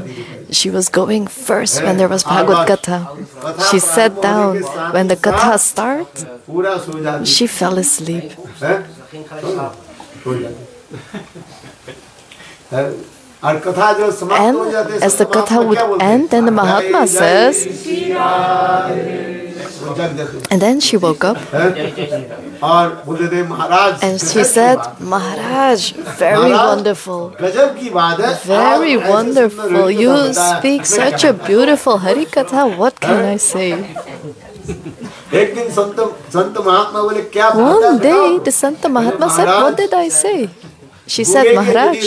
She was going first when there was Bhagavad Katha. She sat down. When the Katha starts, she fell asleep. And as the Katha would end, then the Mahatma says, and then she woke up and she said, Maharaj, very wonderful, very wonderful. You speak such a beautiful Hari Katha. What can I say? One day the Santa Mahatma said, what did I say? She said, Maharaj,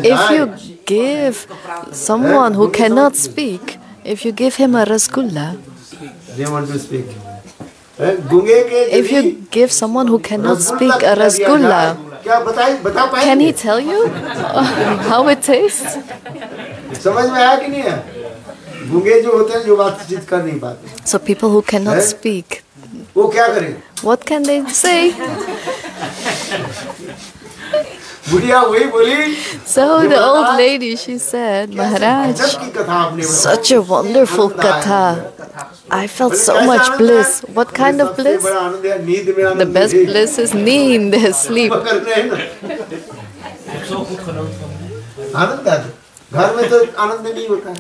if you give someone who cannot speak, if you give him a rasgulla, they want to speak. If you give someone who cannot speak a rasgulla, can he tell you how it tastes? So people who cannot speak, what can they say? So the old lady, she said, Maharaj, such a wonderful katha. I felt so much bliss. What kind of bliss? The best bliss is need, sleep.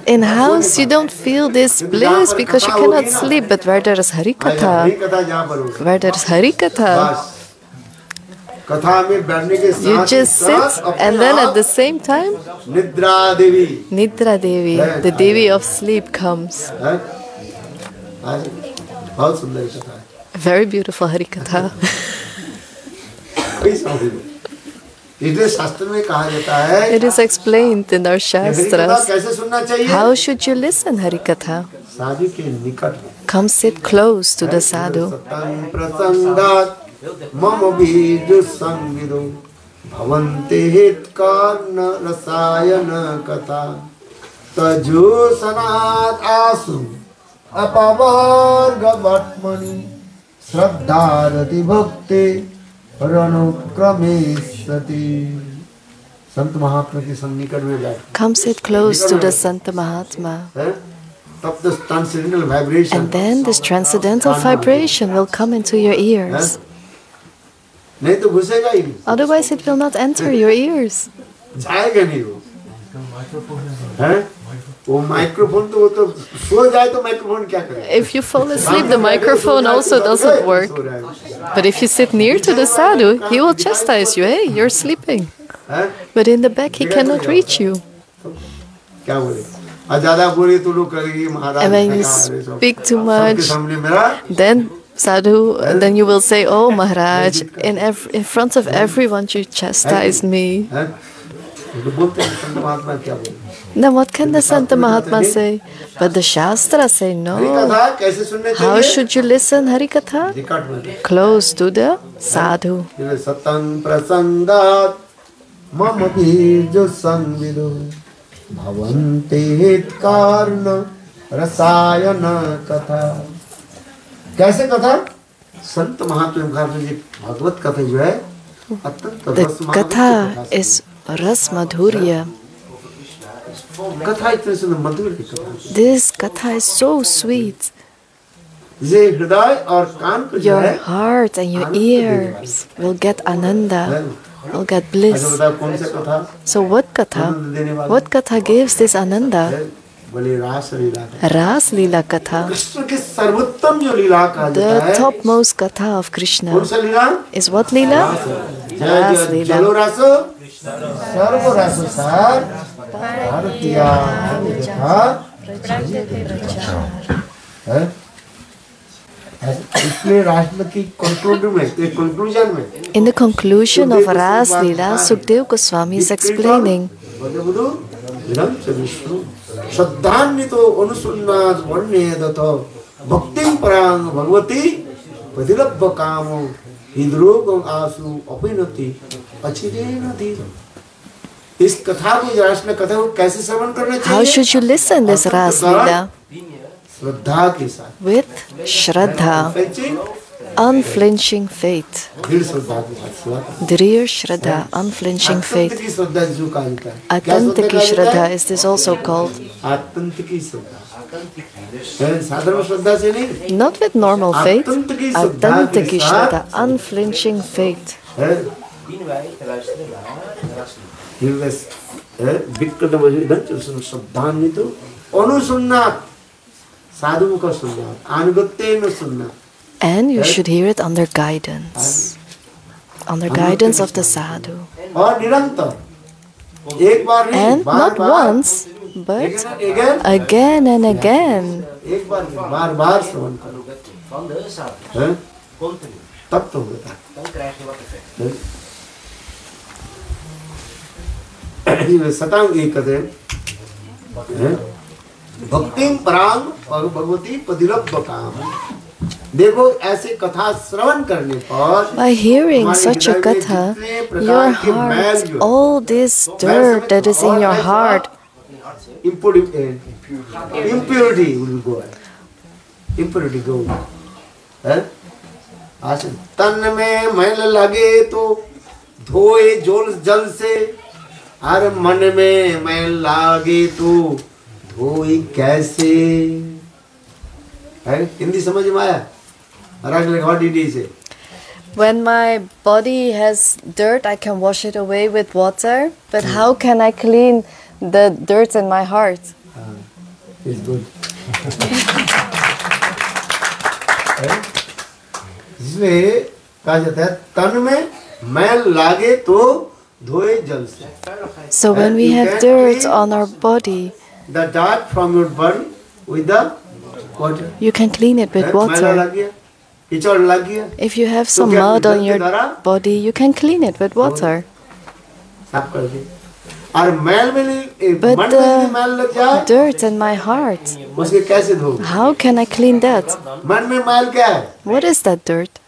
In house, you don't feel this bliss because you cannot sleep. But where there is Hari Katha, you just sit, and then at the same time, Nidra Devi, the Devi of sleep, comes. Very beautiful Hari Katha. It is explained in our Shastras. How should you listen Hari Katha? Come sit close to the sadhu. Mama Biju Sangido Bhavante Hit Karna Rasayana Katha Taju Sanat Asu Apavarga Vatmani Shraddharati Bhakti Ranukramesati. Sant Mahatma ki sannikad mein jaye. Come sit close to the Santa Mahatma. And then this transcendental vibration will come into your ears. Otherwise it will not enter your ears. If you fall asleep, the microphone also doesn't work. But if you sit near to the sadhu, he will chastise you. Hey, you're sleeping. But in the back, he cannot reach you. And when you speak too much, then sadhu, then you will say, oh Maharaj, in front of everyone you chastised me. Then what can the Santa Mahatma say? But the Shastra say no. How should you listen Hari Katha? Close to the sadhu. Bhavante Hitkarna Rasayana Katha. कैसे कथा? संत महात्मा जी भागवत कथा जो है अत्यंत रस The katha is ras madhurya. कथा इतने सुंदर मधुर की कथा. This katha is so sweet. ये हृदय और कान को जो है Your heart and your ears will get ananda, will get bliss. So what katha? What katha gives this ananda? Ras Leela Katha. The topmost katha of Krishna is what Leela? Ras Leela. In the conclusion of Ras Leela, Sukdev Goswami is explaining Shraddhanito anusunnat varnedato bhaktim parang bhagavati padilabha kamo hidrogam asu apinati achirena dhi. इस कथा को रास में कथा को कैसे श्रवण करना चाहिए? How should you listen this Ras Leela? श्रद्धा के साथ, with Shraddha, unflinching faith. दृढ़ श्रद्धा के साथ सेवा करें। Drir Shraddha, unflinching आतंक faith. की श्रद्धा जिसको कहा जाता है। क्या Atantiki कहा जाता Shraddha है? is this also called? आतंक की श्रद्धा, साधारण श्रद्धा से नहीं, Not with normal faith. आतंकी श्रद्धा के Atantiki साथ Shraddha, unflinching faith. श्रद्धान्वित अनुसुन्ना साधु का सुनना, अनुगत्य न सुनना, And you should hear it under guidance. Under guidance of the sadhu. और निरंतर, एक बार नहीं, And bar not bar, once, but again, again and again. एक बार नहीं, बार बार श्रवण करो, हैं? तब तो होता है। सतांग एक कहते हैं, भक्तिम परांग भगवती पदिलब्ध काम। देखो ऐसे कथा श्रवण करने पर By hearing such a katha, your heart, all this dirt that is in your heart, impurity will go. Impurity go. तन में मैल लगे तो धोए जल से, हर मन में मैल लागे तो धोए कैसे। है हिंदी समझ में आया? What did he say? when my body has dirt, I can wash it away with water, but how can I clean the dirt in my heart? It's good. इसलिए कहा जाता है तन में मैल लागे तो धोए जल से। So when we have dirt on our body, The dirt from your body with the water. you can clean it with मैला water. लग गया, कीचड़ लग गया, If you have some क्या mud जल on के your द्वारा body, you can clean it with water. साफ कर दे। और मैल में नहीं, But मन में यदि मैल लग जाए, dirt in my heart, उसके कैसे धोगे? how can I clean that? मन में मैल क्या है? What is that dirt?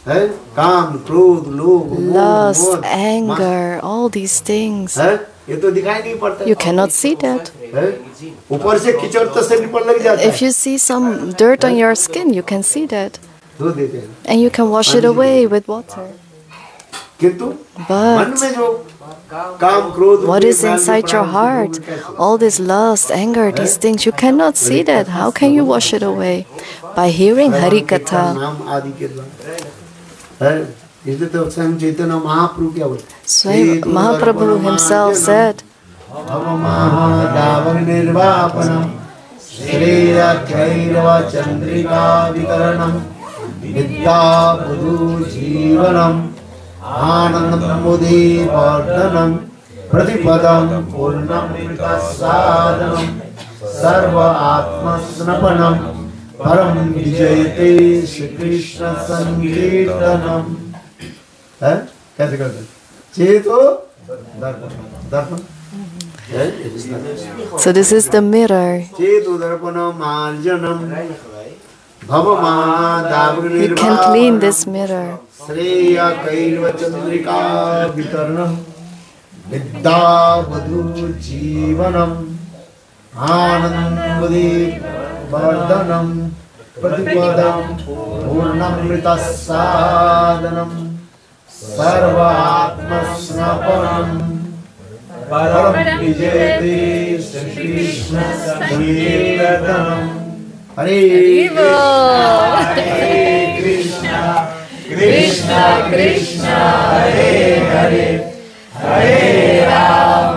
है? काम, क्रोध, लोभ, मोह, Lust, मोह, anger, all these things. है? ये तो दिखाई नहीं पड़ता। You cannot see that. है? ऊपर से कीचड़ तो शरीर पर लग जाता If है, you see some dirt on your skin, you can see that. धो देते हैं। And you can wash it away with water. किंतु मन But में जो काम, क्रोध, what लोभ, is mail, inside your विपराम, heart, धोगे कैसे? all this lust, anger, these things, you cannot see that. How can you wash it away? By hearing Hari Katha. नाम आदि के द्वारा। है? इसलिए तो स्वयं चैतन्य महाप्रभु क्या बोले? Swayam Mahaprabhu himself said, भवमहादावर निर्वापनम श्रेयैर्व Chandrika वितरणम विद्या बुधु जीवनम आनंदम मुदि वर्धनम प्रतिपदम पूर्णमृत साधनम सर्व आत्मस्नपनम परम विजयते श्री कृष्ण संकीर्तनम। है कैसे करते हैं? चेतो दर्पण, दर्पण so this is the mirror. चेतो दर्पणम मार्जनम भवमहादावर You can clean this mirror. श्रेय कैर्व चंद्रिका वितरणम विद्या वधु जीवनम आनंदमुदि वर्धनम प्रतिपदम पूर्णमृत साधनम सर्व आत्मस्नपनम परम विजयते श्री कृष्ण संकीर्तनम। हरे कृष्णा कृष्णा कृष्णा हरे हरे हरे राम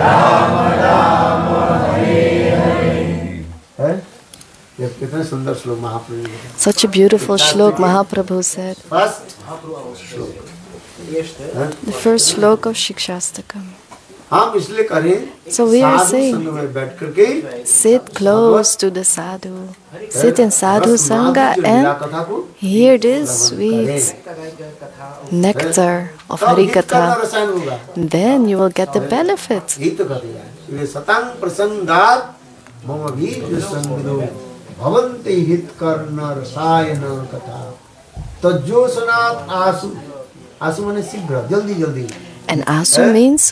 राम राम हरे हरे। ये कितना सुंदर श्लोक महाप्रभु ने लिखा। Such a beautiful shlok Mahaprabhu said. First श्लोक The first shlok of Shikshastakam. हम इसलिए करें So we are Sadhu saying, संग में बैठ करके sit close to the sadhu. Sit in sadhu sangha and कथा को hear this sweet nectar of Hari Katha. रसायन होगा, Then you will get the benefit. हित करेगा। इसलिए सतांग प्रसंगात मम भी संगदो भवन्ति हित कर्ण रसायन कथा। तो जो सुनात आसु, आसु माने शीघ्र, जल्दी जल्दी। And asu means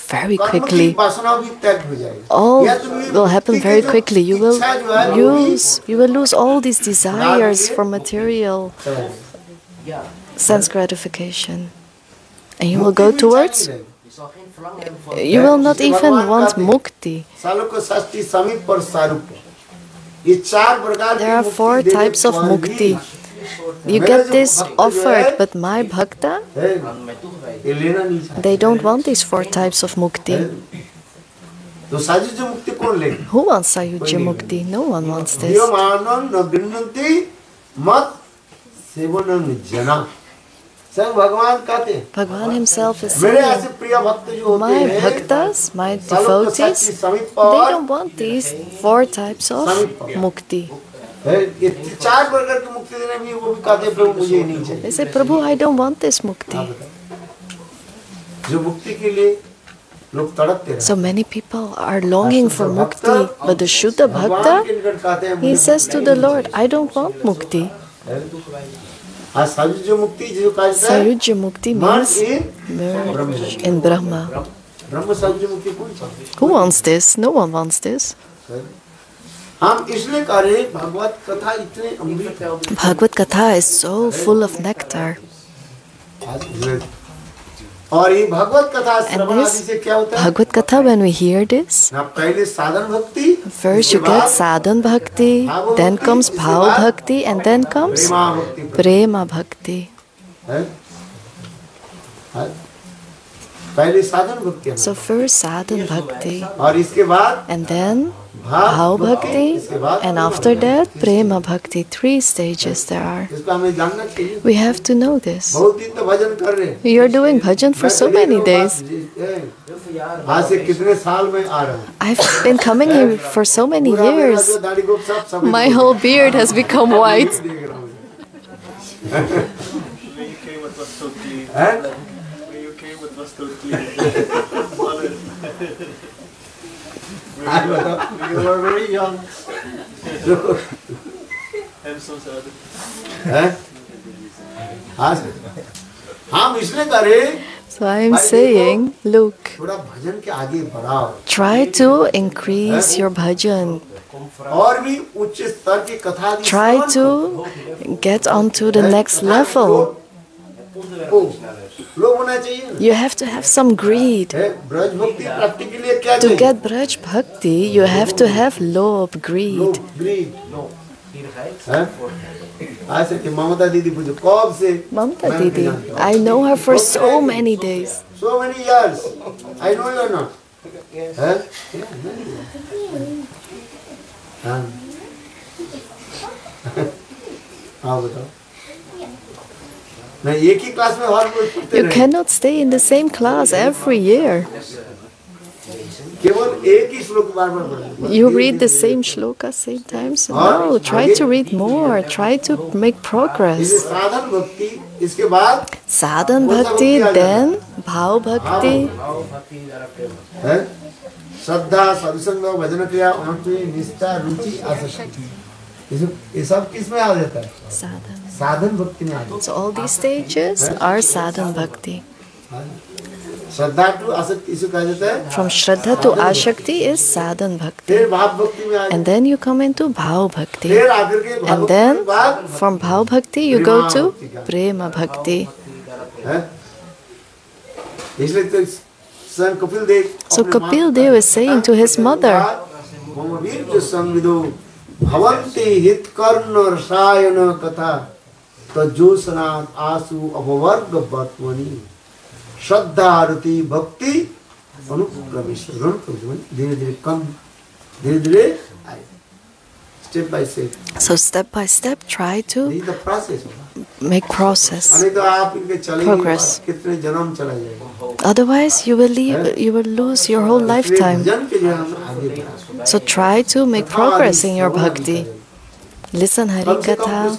very quickly. All will happen very quickly. You will lose all these desires for material sense gratification. And you will go towards, you will not even want mukti. There are 4 types of mukti. You get this offered, but my bhakta, they don't want these 4 types of mukti. Who wants Sayujya mukti? No one wants this. Bhagavan himself is saying, my bhaktas, my devotees, they don't want these 4 types of mukti. They say, Prabhu, I don't want this mukti. So many people are longing for mukti, but the Shuddha Bhakta, he says to the Lord, I don't want mukti. Sayujya mukti means merge in Brahma. Who wants this? No one wants this. Bhagavad Katha is so full of nectar. And this Bhagavad Katha, when we hear this, first you get sadhan bhakti, then comes bhav bhakti, and then comes prema bhakti. So first sadhan bhakti, and then bhav bhakti, and after that prema bhakti. 3 stages there are. We have to know this. You are doing bhajan for so many days. I've been coming here for so many years. My whole beard has become white. You were very young. I'm so sad. So I am saying, look, try to increase your bhajan. Try to get onto the next level. You have to have some greed. To get Braj Bhakti, you have to have lobh, greed. Mamata Didi, I know her for so many days. So many years. I know you or not. You cannot stay in the same class every year. You read the same shloka same times? No, try to read more. Try to make progress. Sadhan bhakti, then bhav bhakti. Shraddha, sadhusanga, bhajana kriya, anukriya, nishta, ruchi, asakti. ये सब किस में आ जाता है? साधन भक्ति में आ जाता है. So all these stages are sadhan bhakti. श्रद्धा टू आसक्ति इसे कहा जाता है. From Shraddha to Ashakti is sadhan bhakti. फिर भाव भक्ति में आ जाता है. And then you come into bhav bhakti. फिर आकर के भाव And then from bhav bhakti you go to prema bhakti. इसलिए तो son Kapil Dev. So Kapil Dev is saying to his mother, भवन्ति हितकर्ण रसायन कथा तजोसनाथ आसु अपवर्ग बत्मनि श्रद्धा रति भक्ति अनुप्रवेश धीरे धीरे कम धीरे धीरे step by step. So step by step try to this is the process. Make process. नहीं तो आप इनके चलेंगे Progress. कितने जन्म चला जाएगा. Otherwise you will lose your whole lifetime. So try to make progress in your bhakti. Listen Hari Katha.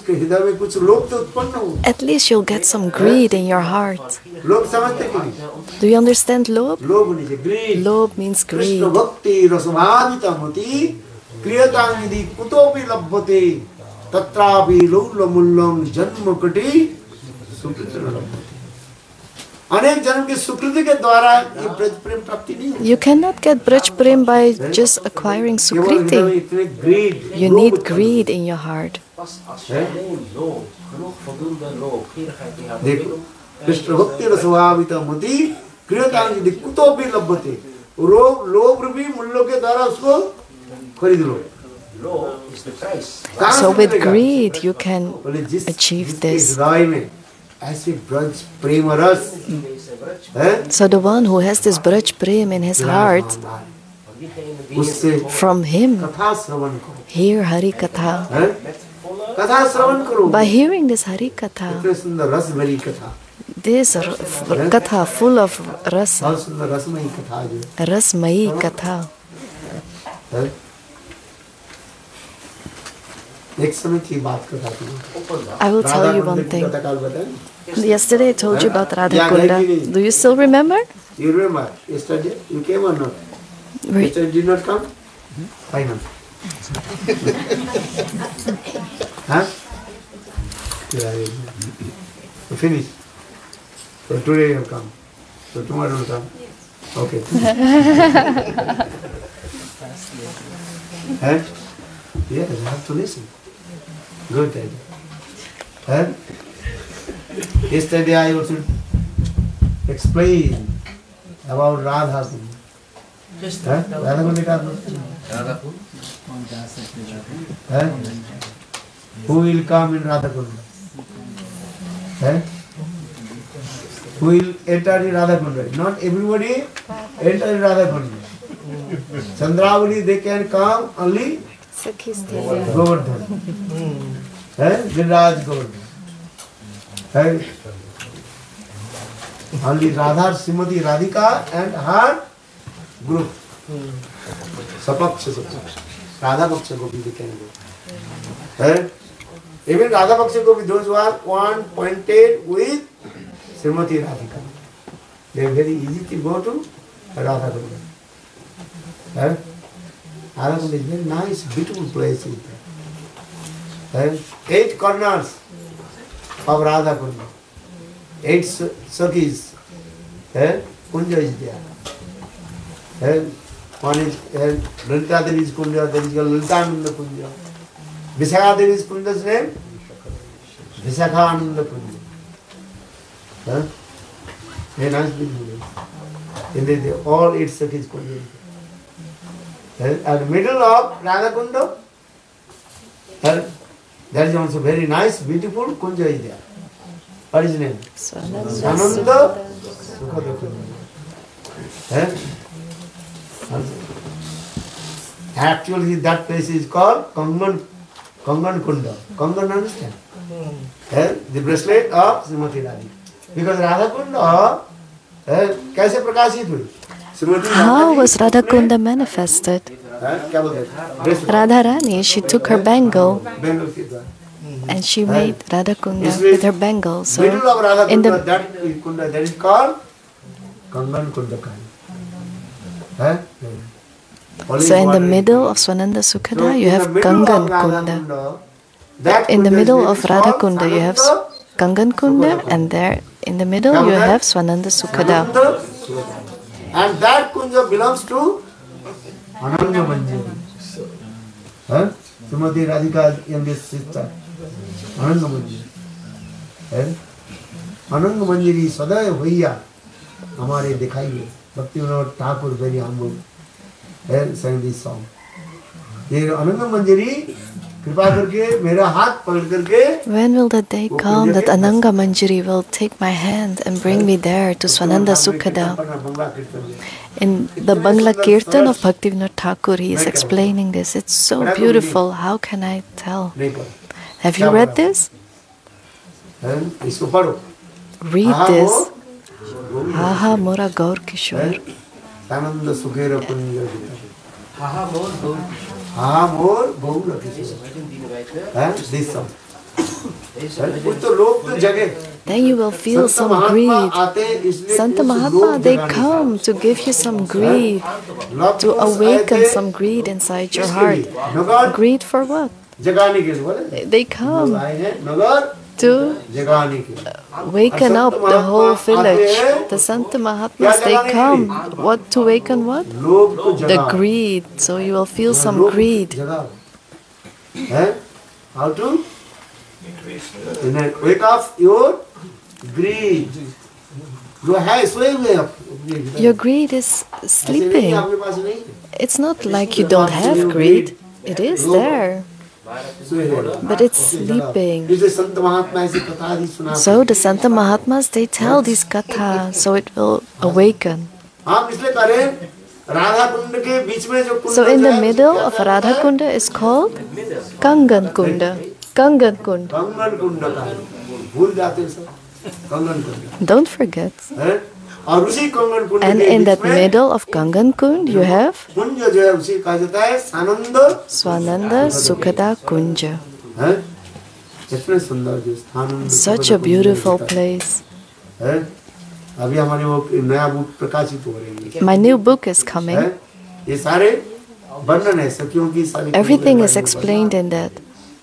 At least you'll get some greed in your heart. Do you understand lobh? Lobh means greed. अनेक जन्म की सुकृति के द्वारा ये ब्रज प्रेम प्राप्ति नहीं होती। You cannot get Braj Prem by just acquiring Sukriti. इतने greed, You need greed in your heart. देखो कृष्ण भक्ति रसभावित मति क्रियतांग यदि कुतोपि लभ्यते, लोभ रूपी मूल्यों के द्वारा उसको खरीद लो। So with greed you can achieve this. ऐसे ब्रज प्रेम रस, So the one who has this Braj Prem in his heart, उससे from him कथा श्रवण करो, hear Hari Katha. कथा श्रवण करो। By hearing this Hari Katha, इतने सुंदर रस भरी कथा, this Katha full of rasa, बहुत सुंदर रसमयी कथा जो Rasmayi Katha. है। एक समय की बात करता हूँ। I will tell you one thing. कथा काल बताएं। Yesterday I told you about Radha Kunda. Do you still remember? You remember yesterday you came or not? Yesterday did not come? Why not? Huh? Yeah. So finish. So today you have come. So tomorrow you will come. Okay. Huh? Yes, you have to listen. Good idea. Huh? Yesterday I also explained about Radha Kunda. Huh? Radha Kunda ka Huh? Who will come in Radha Kunda? Huh? Who will enter in Radha Kunda? Not everybody enter in Radha Kunda. Chandravali, they can come only Govardhan. Viraj Govardhan. Only Radha, Srimati Radhika and her group. Sapaksha. Radha Paksha Gopi they can go. Even Radha Paksha Gopi, those who are one pointed with Srimati Radhika, they are very easy to go to Radha Kunda. Radha Kunda is very nice, beautiful place. 8 corners of Radha Kunda, 8 Sakhis. Kunja is there. One is Lalita Devi's Kunja, there is Lalitananda Kunja. Visakha Devi's Kunja's name? Visakhananda Kunja. Very nice beautiful. In the all 8 Sakhis Kunja. At the middle of Radha Kunda, there is also very nice, beautiful Kunja is there. What is his name? Swananda Sukhada Kunja. Actually, that place is called Kangan Kunda. Kangan, understand? The bracelet of Srimati Radhika. Because Radha Kunda, कैसे प्रकाशित हुई? How was Radha Kunda manifested? Radha Rani, she took her bangle and she made Radha Kunda with her bangle. So middle of Radha Kunda, that Kunda, that is called Kangan Kunda. So in the middle of Swananda Sukhada, you have Kangan Kunda. In the middle of Radha Kunda, you have Kangan Kunda, and there in the middle you have Swananda Sukhada. And that Kunja belongs to Ananga Manjari. Srimati Radhika's youngest sister. Ananga Manjari. Ananga Manjari Sadaya Bhaiya हमारे दिखाइए. Bhakti Vinod Thakur very humble sang this song. ये अनंग मंजरी कृपा करके मेरा हाथ पकड़ करके. When will the day come that Ananga Manjari will take my hand and bring me there to Swananda Sukhada? In the Bangla Kirtan of Bhaktivinoda Thakur, he is explaining this. It's so beautiful. How can I tell? Have you read this? Read this. Haha Mora Gaur Kishore. Sananda Sukhera Kunja. Haha Mor Gaur Kishore. This song. Then you will feel some greed. Santa Mahatma, they come to give you some greed, to awaken some greed inside your heart. Greed for what? They come to waken up the whole village. The Santa Mahatmas, they come. What to waken what? The greed. So you will feel some greed. How to? Wake up your greed. Your greed is sleeping. It's not like you don't have greed. It is there. But it's sleeping. So the Santa Mahatmas, they tell this katha, so it will awaken. So in the middle of Radha Kunda is called Kangan Kunda. Kangan Kunda. Don't forget. And in that middle of Kangan Kund, you have Swananda Sukhada Kunja. Such a beautiful place. My new book is coming. Everything is explained in that.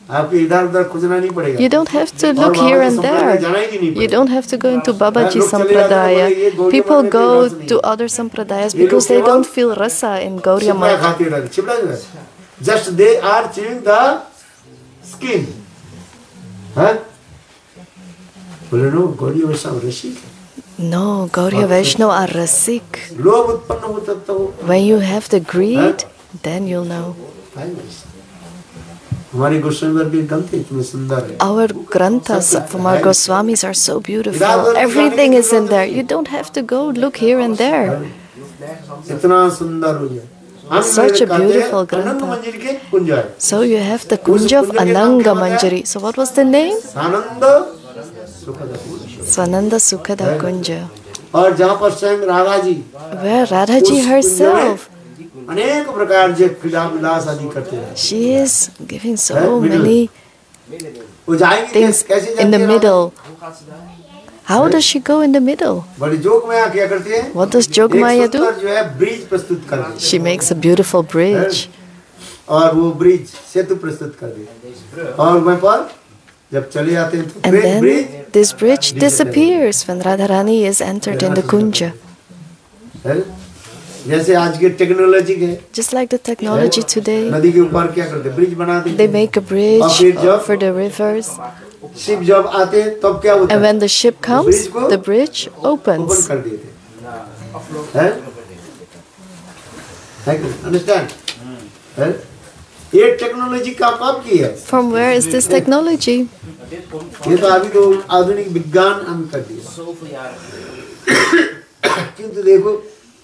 You don't have to look here and there. You don't have to go into Babaji Sampradaya. People go to other Sampradayas because they don't feel rasa in Gauriya Math. Just they are chewing the skin. No, Gauriya Vaishnava are rasik. When you have the greed, then you'll know. Our granthas from our Goswamis are so beautiful. Everything is in there. You don't have to go look here and there. Such a beautiful grantha. So you have the Kunja of Ananga Manjari. So what was the name? Swananda Sukhada Kunja. Where Radhaji herself, she is giving so many things in the middle. How does she go in the middle? What does Jogmaya do? She makes a beautiful bridge. And then this bridge disappears when Radharani is entered in the Kunja. Just like the technology today, they make a bridge for the rivers. And when the ship comes, the bridge opens. Understand? From where is this technology?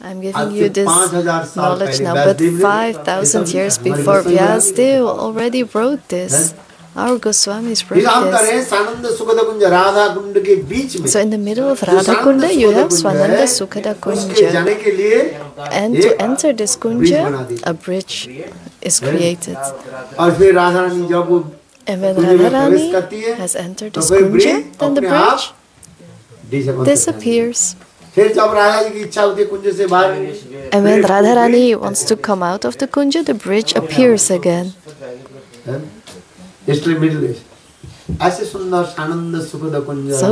I'm giving you this knowledge now, but 5,000 years before Vyasdev already wrote this. Our Goswamis wrote this. So in the middle of Radha Kunda, you have Swananda Sukhada Kunja. And to enter this Kunja, a bridge is created. And when Radharani has entered this Kunja, then the bridge disappears. And when Radharani wants to come out of the Kunja, the bridge appears again. So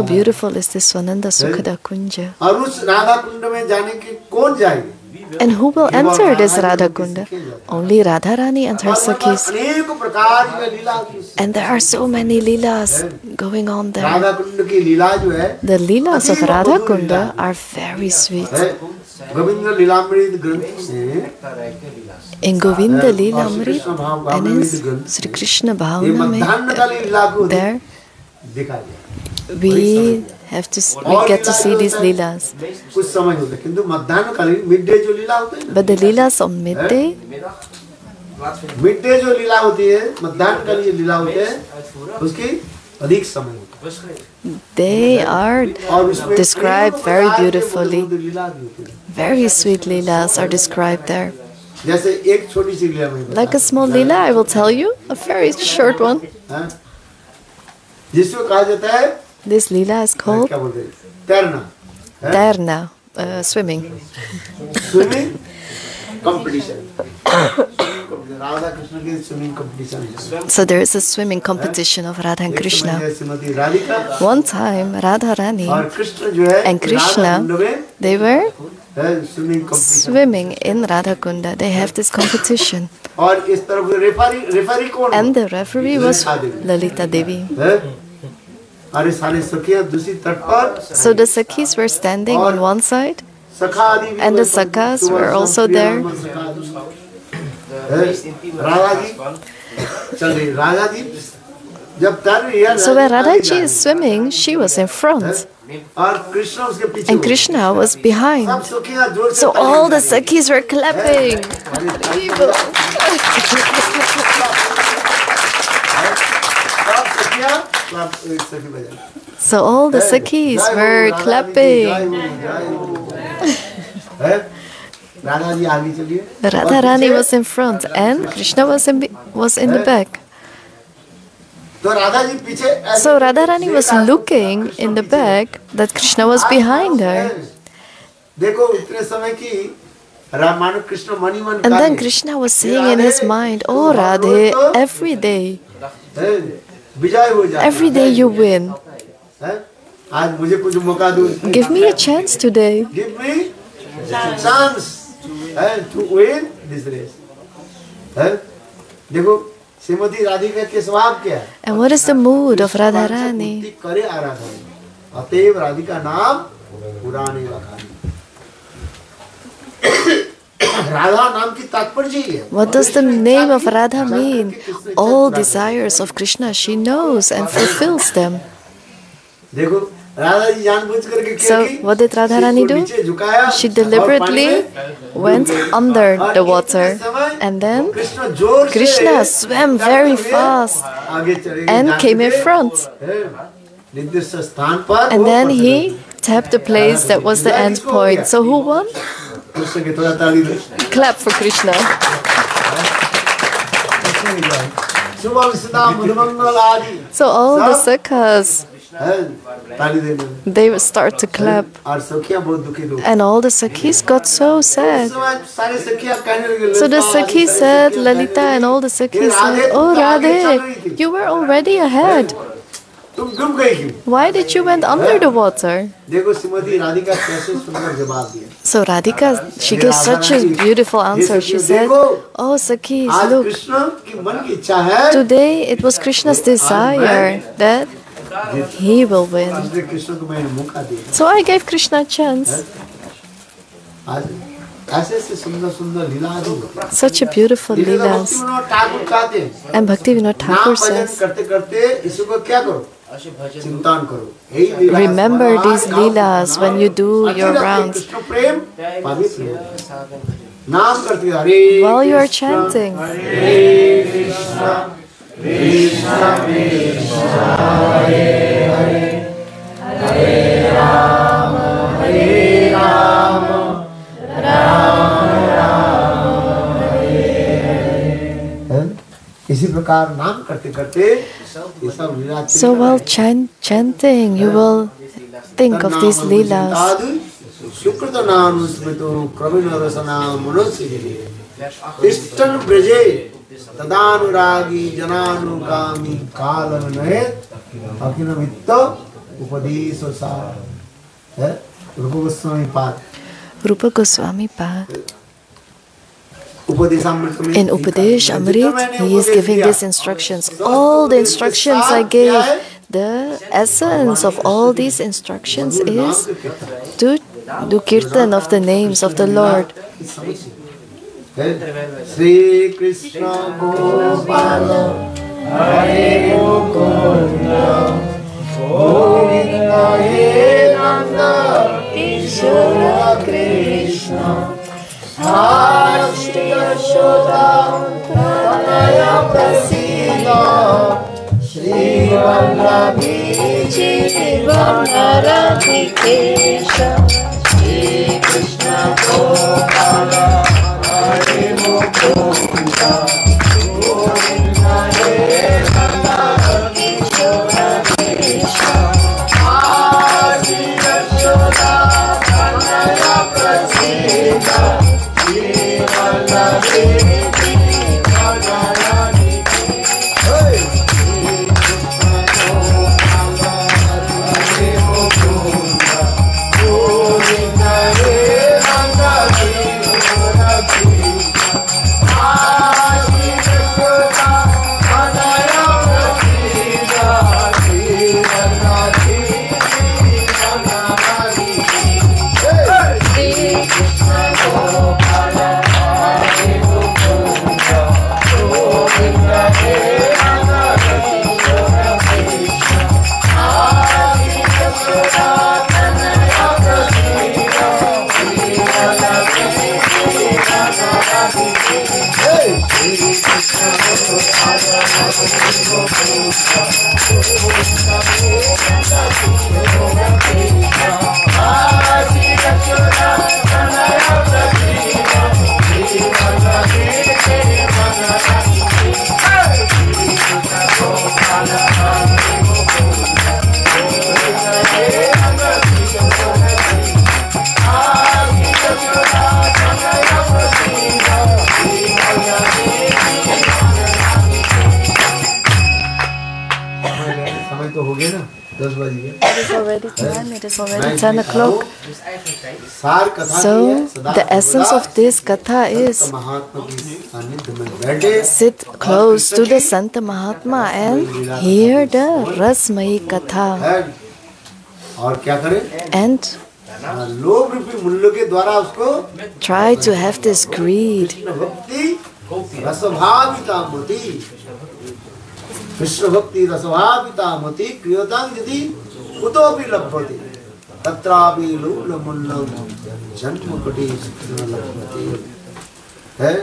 beautiful is this Swananda Sukhada Kunja. And who will enter this Radha Kunda? Only Radharani and her Sakhis. And there are so many leelas going on there. The leelas of Radha Kunda are very sweet. In Govinda Leelamrit and in Sri Krishna Bhavana, there we get to see these leelas. But the leelas on midday, they are described very beautifully. Very sweet leelas are described there. Like a small leela, I will tell you, a very short one. This leela is called Tairna, swimming. Swimming competition. Radha Krishna की swimming competition है। So there is a swimming competition of Radha and Krishna. Shrimati Radhika One time, Radha Rani और कृष्ण जो है and Krishna, they were swimming competition swimming in Radha Kunda. They have this competition. और इस तरफ referee कौन And the referee was Lalita Devi. अरे सारे सखियां दूसरी तट पर So the Sakhis were standing on one side, सखा आदि भी and the Sakhas were also there. Radha ji चल रही राधा जी जब तर रही है So when Radhaji is swimming, she was in front, और कृष्ण उसके पीछे and Krishna was behind. सब सखियां जोर से So all the Sakhis were clapping. सब सखियां एक सखी बजा So all the Sakhis were clapping. Radha ji आगे चलिए Radha Rani was in front, and Krishna was in the back. तो राधा जी पीछे So Radha Rani was looking in the back that Krishna was behind her. देखो इतने समय की रामानु कृष्ण मणि मन And then Krishna was saying in his mind, "Oh Radhe, every day विजय हो जाए every day you win. आज मुझे कुछ मौका दो Give me a chance today." give me chance to win this race देखो श्रीमती राधिका के स्वभाव क्या है And what is the mood of Radharani? करे आराधना अतएव राधिका नाम पुराने वखानी राधा नाम की तात्पर्य है What does the name of Radha mean? All desires of Krishna she knows and fulfills them. देखो राधा जी जानबूझ करके क्या So की what did Radharani do? नीचे झुकाया She deliberately went under the water, and then Krishna जोर से Krishna swam very fast आगे चले and came in front. निर्दिष्ट स्थान पर And then he tapped the place that was the end point. So who won? Krishna के थोड़ा ताली दो Clap for Krishna. शुभम सदा मधुमंगल आदि So all the Sakhas, ताली देने they would start to clap. और सखियां बहुत दुखी हो And all the Sakhis got so sad. सारे सखियां कहने लगे So the Sakhi said, Lalita and all the Sakhis said, "Oh Radhe, you were already ahead. तुम डूब गई क्यों Why did you went under the water?" देखो श्रीमती राधिका कैसे सुंदर जवाब दिया So Radhika, she gave such a beautiful answer. She said, "Oh Sakhis, आज look, कृष्ण की मन की इच्छा है today it was Krishna's desire that he will win. इसलिए कृष्ण को मैंने मौका दिया So I gave Krishna a chance." आज ऐसे ऐसे सुंदर सुंदर लीला होती है Such a beautiful leelas. Thakur कहते हैं And Bhakti Vinod नाम Thakur भजन says, करते करते इसी को क्या करो चिंतन करो यही लीला है। remember these leelas when you do your rounds. Krishna प्रेम पवित्र है। नाम करते हरे While you are chanting, इसी प्रकार नाम करते करते ये सब लीला so while chanting, you will think of these leelas. शुक्रत नाम स्मृतो क्रमेण रसना मनोसिद्धि तिष्ठन् ब्रजे तदानुरागी जनानुगामी कालं नयेत् अखिलमित्त उपदेशो सार है रूप गोस्वामी पाद Rupa Goswami Pad. Upadeshamrita In Upadesh Amrit, he is giving these instructions. All the instructions I gave, the essence of all these instructions is to do kirtan of the names of the Lord. Shri Krishna Gopala Hare Mukunda Govinda He Nanda Kishora Krishna Shri Yashoda Tanaya Prasida Shri Vallabhi Jivana Radhikesha Shri Krishna Gopala Hare Mukunda Govinda He Nanda Kishora Krishna Shri Yashoda Tanaya Prasida Shri Vallabhi समय तो हो गया ना, 10 बज गए. It is already time. It is already 10 o'clock. सार कथा So, की है, सदा the essence of this katha is महात्मा की सानिध्य में बैठे sit close to the Santa Mahatma and hear the Rasmayi katha. है. और क्या करें? And लोभ रूपी मूल्य के द्वारा उसको try to have this greed. भक्ति रसभाविता मोती, विश्व भक्ति रसभाविता मोती क्रियतां यदि कुतोपि लभ्यते तत्रापि लोभमूल्यं जन्म कोटि न लभ्यते. है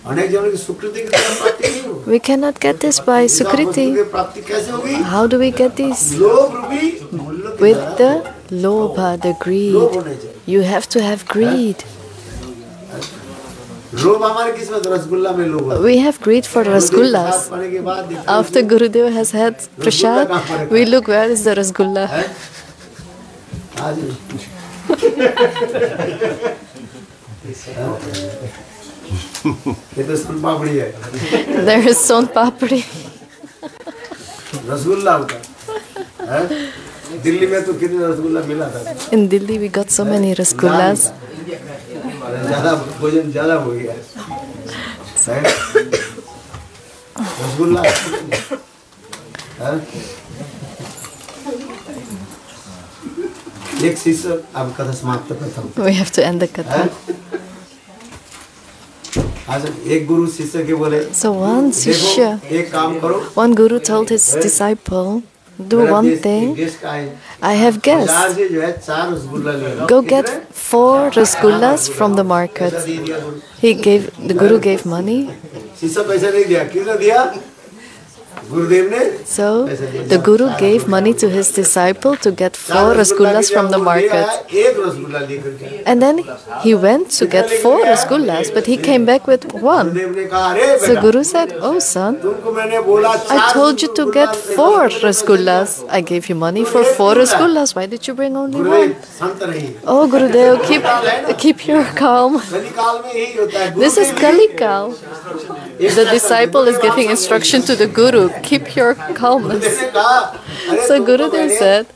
अनेक जनों की सुकृति की प्राप्ति नहीं हो. We cannot get this by Sukriti. प्राप्ति कैसे होगी? How do we get this? लोभ रूपी मूल्य के With द्वारा the lobha, the लोभ greed. होने चाहिए. You have to have greed. लोभ हमारे किस्मत रसगुल्ला में लोभ है. We have greed for rasgullas. खाने के बाद देखते हैं After Gurudev has had prasad, we look where is the rasgulla. आज ये तो सन पापड़ी है. There is son papri. Rasgulla होता है. दिल्ली में तो कितने रसगुल्ला मिला था. In Delhi we got so many rasgullas. ज्यादा भोजन ज्यादा हो गया. रसगुल्ला एक शिष्य अब कथा समाप्त करता हूँ. We have to end the katha. आज एक गुरु शिष्य के बोले So one Sishya, एक काम करो. one guru told his disciple, do one thing. Guest का है. I have guests. बाजार से जो है 4 रसगुल्ला ले लो. Go get 4 rasgullas from the market. दे दिया गुरु. The guru gave money. शिष्य पैसा नहीं दिया. किसने दिया? गुरुदेव ने. So the guru gave money to his disciple to get 4 rasgullas from the market. एक रसगुल्ला लेकर के. And then he went to get 4 rasgullas, but he came back with 1. गुरुदेव ने कहा अरे So बेटा Guru said, oh son, तुमको मैंने बोला I told you to get 4 rasgullas. I gave you money for 4 rasgullas. Why did you bring only 1? गुरुदेव संत नहीं. Oh Gurudev, keep your calm. कलिकाल में यही होता है. This is Kalikal. The disciple is giving instruction to the guru. Keep your calmness. गुरुदेव ने कहा अरे So तुमको Gurudev मैंने said,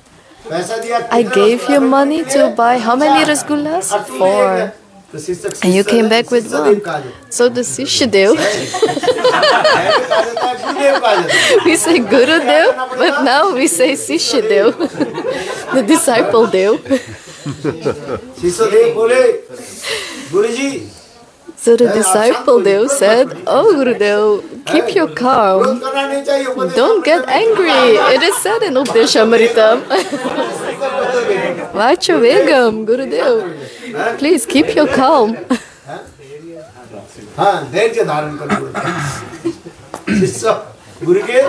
पैसा दिया. I gave you money to buy how many rasgullas? 4. तो शिक्षक And you came back with 1. So the Sishyadev, we say Gurudev, but now we say Sishyadev, the disciple Dev. शिष्यदेव बोले गुरुजी So the disciple Dev said, oh Gurudev, keep your calm. करना नहीं चाहिए. उपदेश Don't get angry. It is said in Updeshamritam. Vacha Vegam, Gurudev. Please keep your calm. हाँ धैर्य धारण करना. शिष्य गुरु के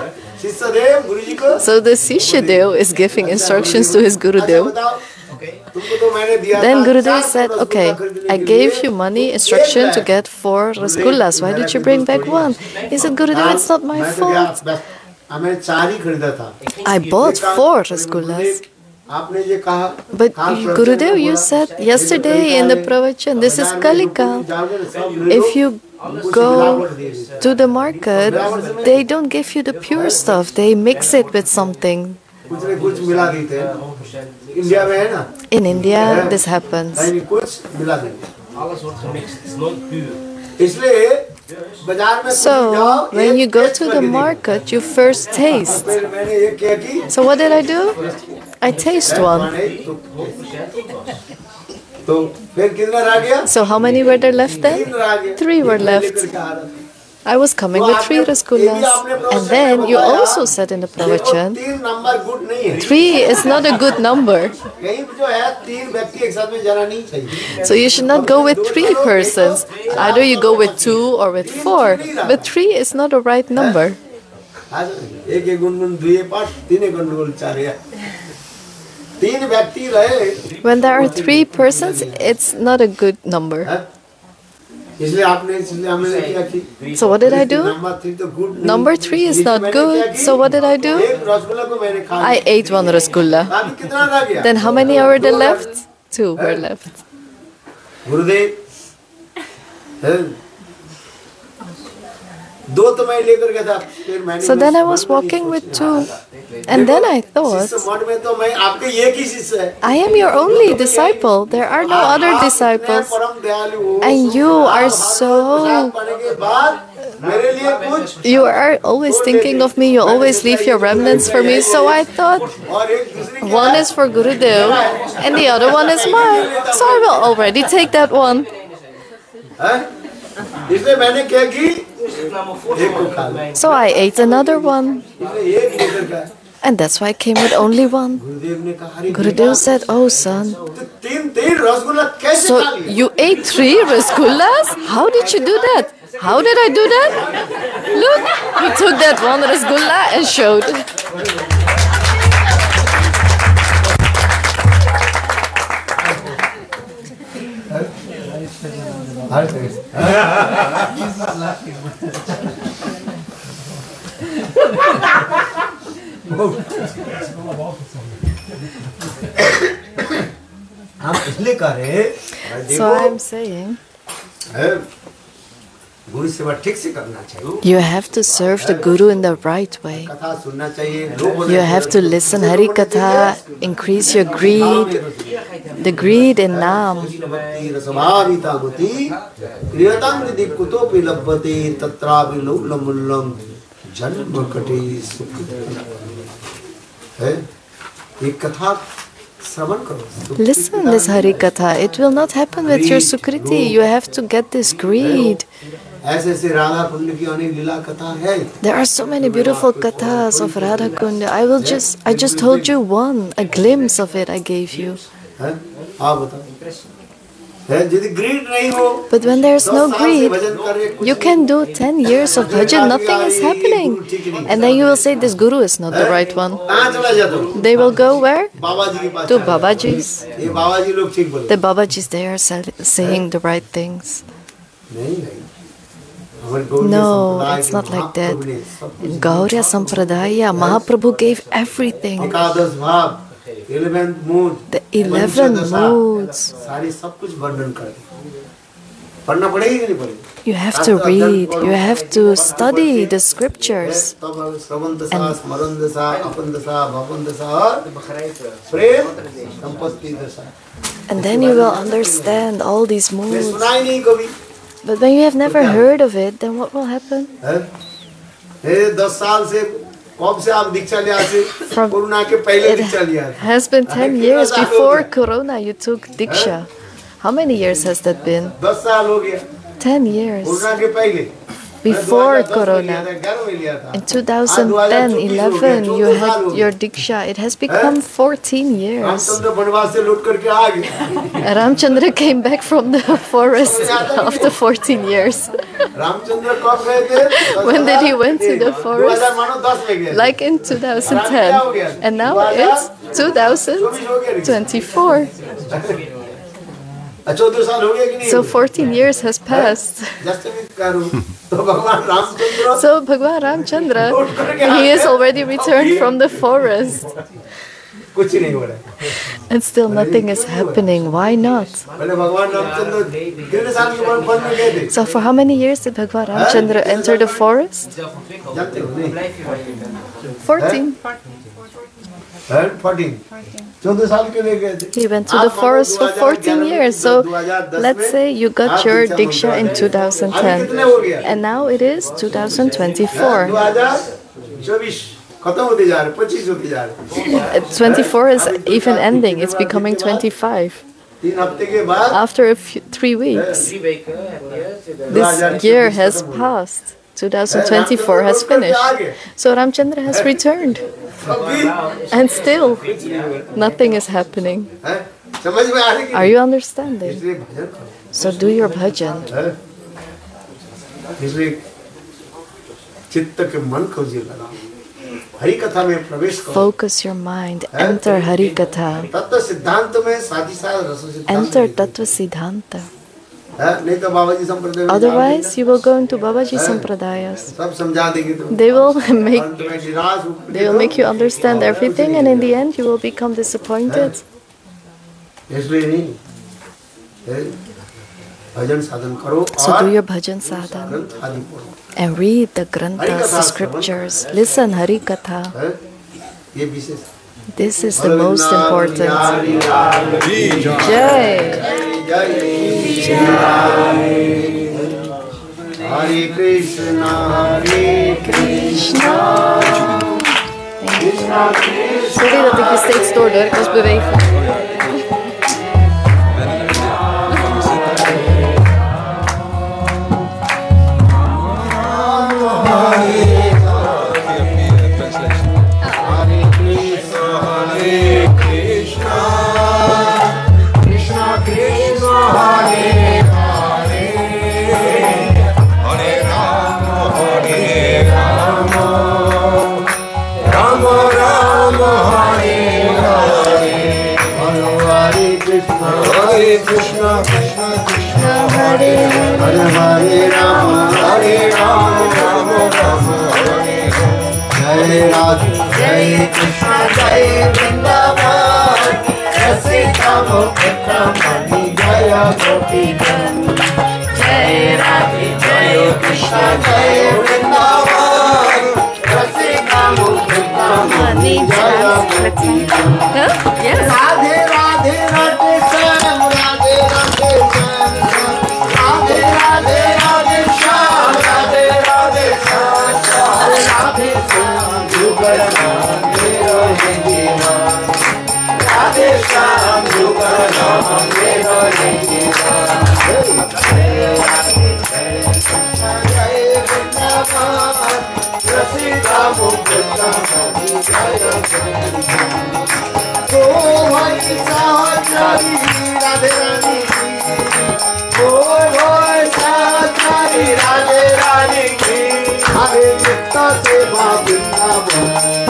शिष्यदेव गुरुजी को. So the Sishyadev is giving instructions to his Gurudev. बताओ तुमको तो मैंने दिया Then था Gurudev 4 said, रसगुल्ला okay, खरीदने I के gave लिए. you money, instruction to get 4 rasgullas. Why did you bring back 1? He said, Gurudev, it's not my मैं तो क्या, fault. बस मैंने 4 ही खरीदा था. I bought 4 rasgullas. आपने ये कहा. But Gurudev, you said yesterday in the pravachan, this is Kalika. If you go to the market, they don't give you the pure stuff. They mix it with something. कुछ ने कुछ मिला देते हैं. India में है ना. In India, this happens. नहीं कुछ मिला देते. Alles wordt gemixt. Het is nooit puur. इसलिए बाजार में So, when you go to the market, you first taste. फिर मैंने ये किया कि So what did I do? I taste one. तो फिर कितना रह गया. So how many were there left then? 3 were left. I was coming with 3 rasgullas. And then you also said in the pravachan, 3 is not a good number. So you should not go with 3 persons. Either you go with 2 or with 4. But 3 is not a right number. When there are 3 persons, it's not a good number. So what did I do? Number 3 is not good. So what did I do? I ate 1 rasgulla. Then how many were there left? 2 were left. So then I was walking with 2. And then I thought, I am your only disciple. There are no other disciples. And you are so... You are always thinking of me. You always leave your remnants for me. So I thought, one is for Gurudev and the other one is mine. So I will already take that one. So I ate another one. And that's why I came with only 1. Gurudev said, oh son, so you ate 3 rasgullas? How did you do that? How did I do that? Look, he took that 1 rasgulla and showed. So I'm saying, you have to serve the Guru in the right way. You have to listen Hari Katha, increase your greed, the greed in Naam. Listen this Hari Katha. It will not happen with your Sukriti. You have to get this greed. There are so many beautiful kathas of Radha Kund. I just told you one, a glimpse of it I gave you. But when there's no greed, you can do 10 years of bhajan, nothing is happening. And then you will say, this Guru is not the right one. They will go where? To Babaji's. The Babajis, they are saying the right things. No, it's not like that. In Gauriya Sampradaya, Mahaprabhu gave everything. The 11 moods. You have to read, you have to study the scriptures. And then you will understand all these moods. But when you have never heard of it, then what will happen? It has been 10 years before Corona you took Diksha. How many years has that been? 10 years. Before Corona. In 2010-11 you had your Diksha. It has become 14 years. Ramchandra came back from the forest after 14 years. When did he went to the forest? Like in 2010. And now it's 2024. So 14 years has passed. So Bhagwan Ramchandra, he is already returned from the forest. And still nothing is happening. Why not? So for how many years did Bhagwan Ramchandra enter the forest? 14. He went to the forest for 14 years. So let's say you got your Diksha in 2010. And now it is 2024. 24 is even ending. It's becoming 25. After 3 weeks. This year has passed. 2024 has finished. So Ramchandra has returned. And still, nothing is happening. Are you understanding? So do your bhajan. Focus your mind. Enter Hari Katha. Enter Tattva Siddhanta. Otherwise, you will go into Babaji Sampradayas. They will make you understand everything, and in the end, you will become disappointed. So do your bhajan sadhan and read the granthas, the scriptures. Listen Hari Katha. This is the most important. Jai. Hare Krishna, Hare Krishna. Sorry dat ik je steeds stoorde, ik was bewegen. Hare Krishna, Krishna Krishna, Hare Hare, Hare Rama, Hare Rama, Rama Rama, Hare Hare. Jai Radha, Jai Krishna, Jai Vrindavan. Rasika Mukta Mani Jaya Gopi Jan. Jai Radha, Jai Krishna, Jai Vrindavan. Rasika Mukta Mani Jaya Gopi Jan. Yes. Radhe Radhe Radhe Shyam, Radhe Radhe Shyam, Radhe Radhe Radhe Shyam, Radhe Radhe Shyam, Radhe Shyam, Jugal Naam Mero Hai Jeevan, Radhe Shyam, Jugal Naam Mero Hai Jeevan. Jai Radhe Jai Krishna Jai Vrindavan, Rasika Mukta Mani Jaya Gopi Jan. Oh, Bhai Sahajari Radhe Rani ki. Oh, Bhai Sahajari Radhe Rani ki. Hare Nitya Seva Vrindavan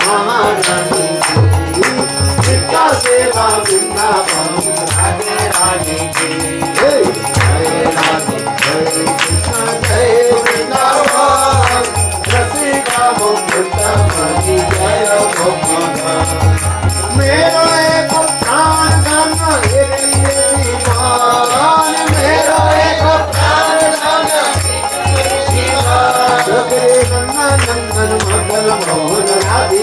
Maharani ki. Nitya Seva Vrindavan Radhe Rani ki. Hey, Jai Radhe Jai Krishna Jai Vrindavan. Rasika Mukta Mani Jaya Gopi Jan. Mero ek pran dhan mere diwan, mero ek pran dhan mere diwan. Jagre Nandan Nandan Magal Mohan Radhe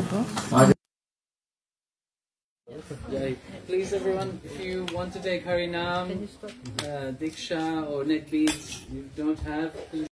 debout. Please, everyone, if you want to take Harinam, Diksha, or Net Beads you don't have, please.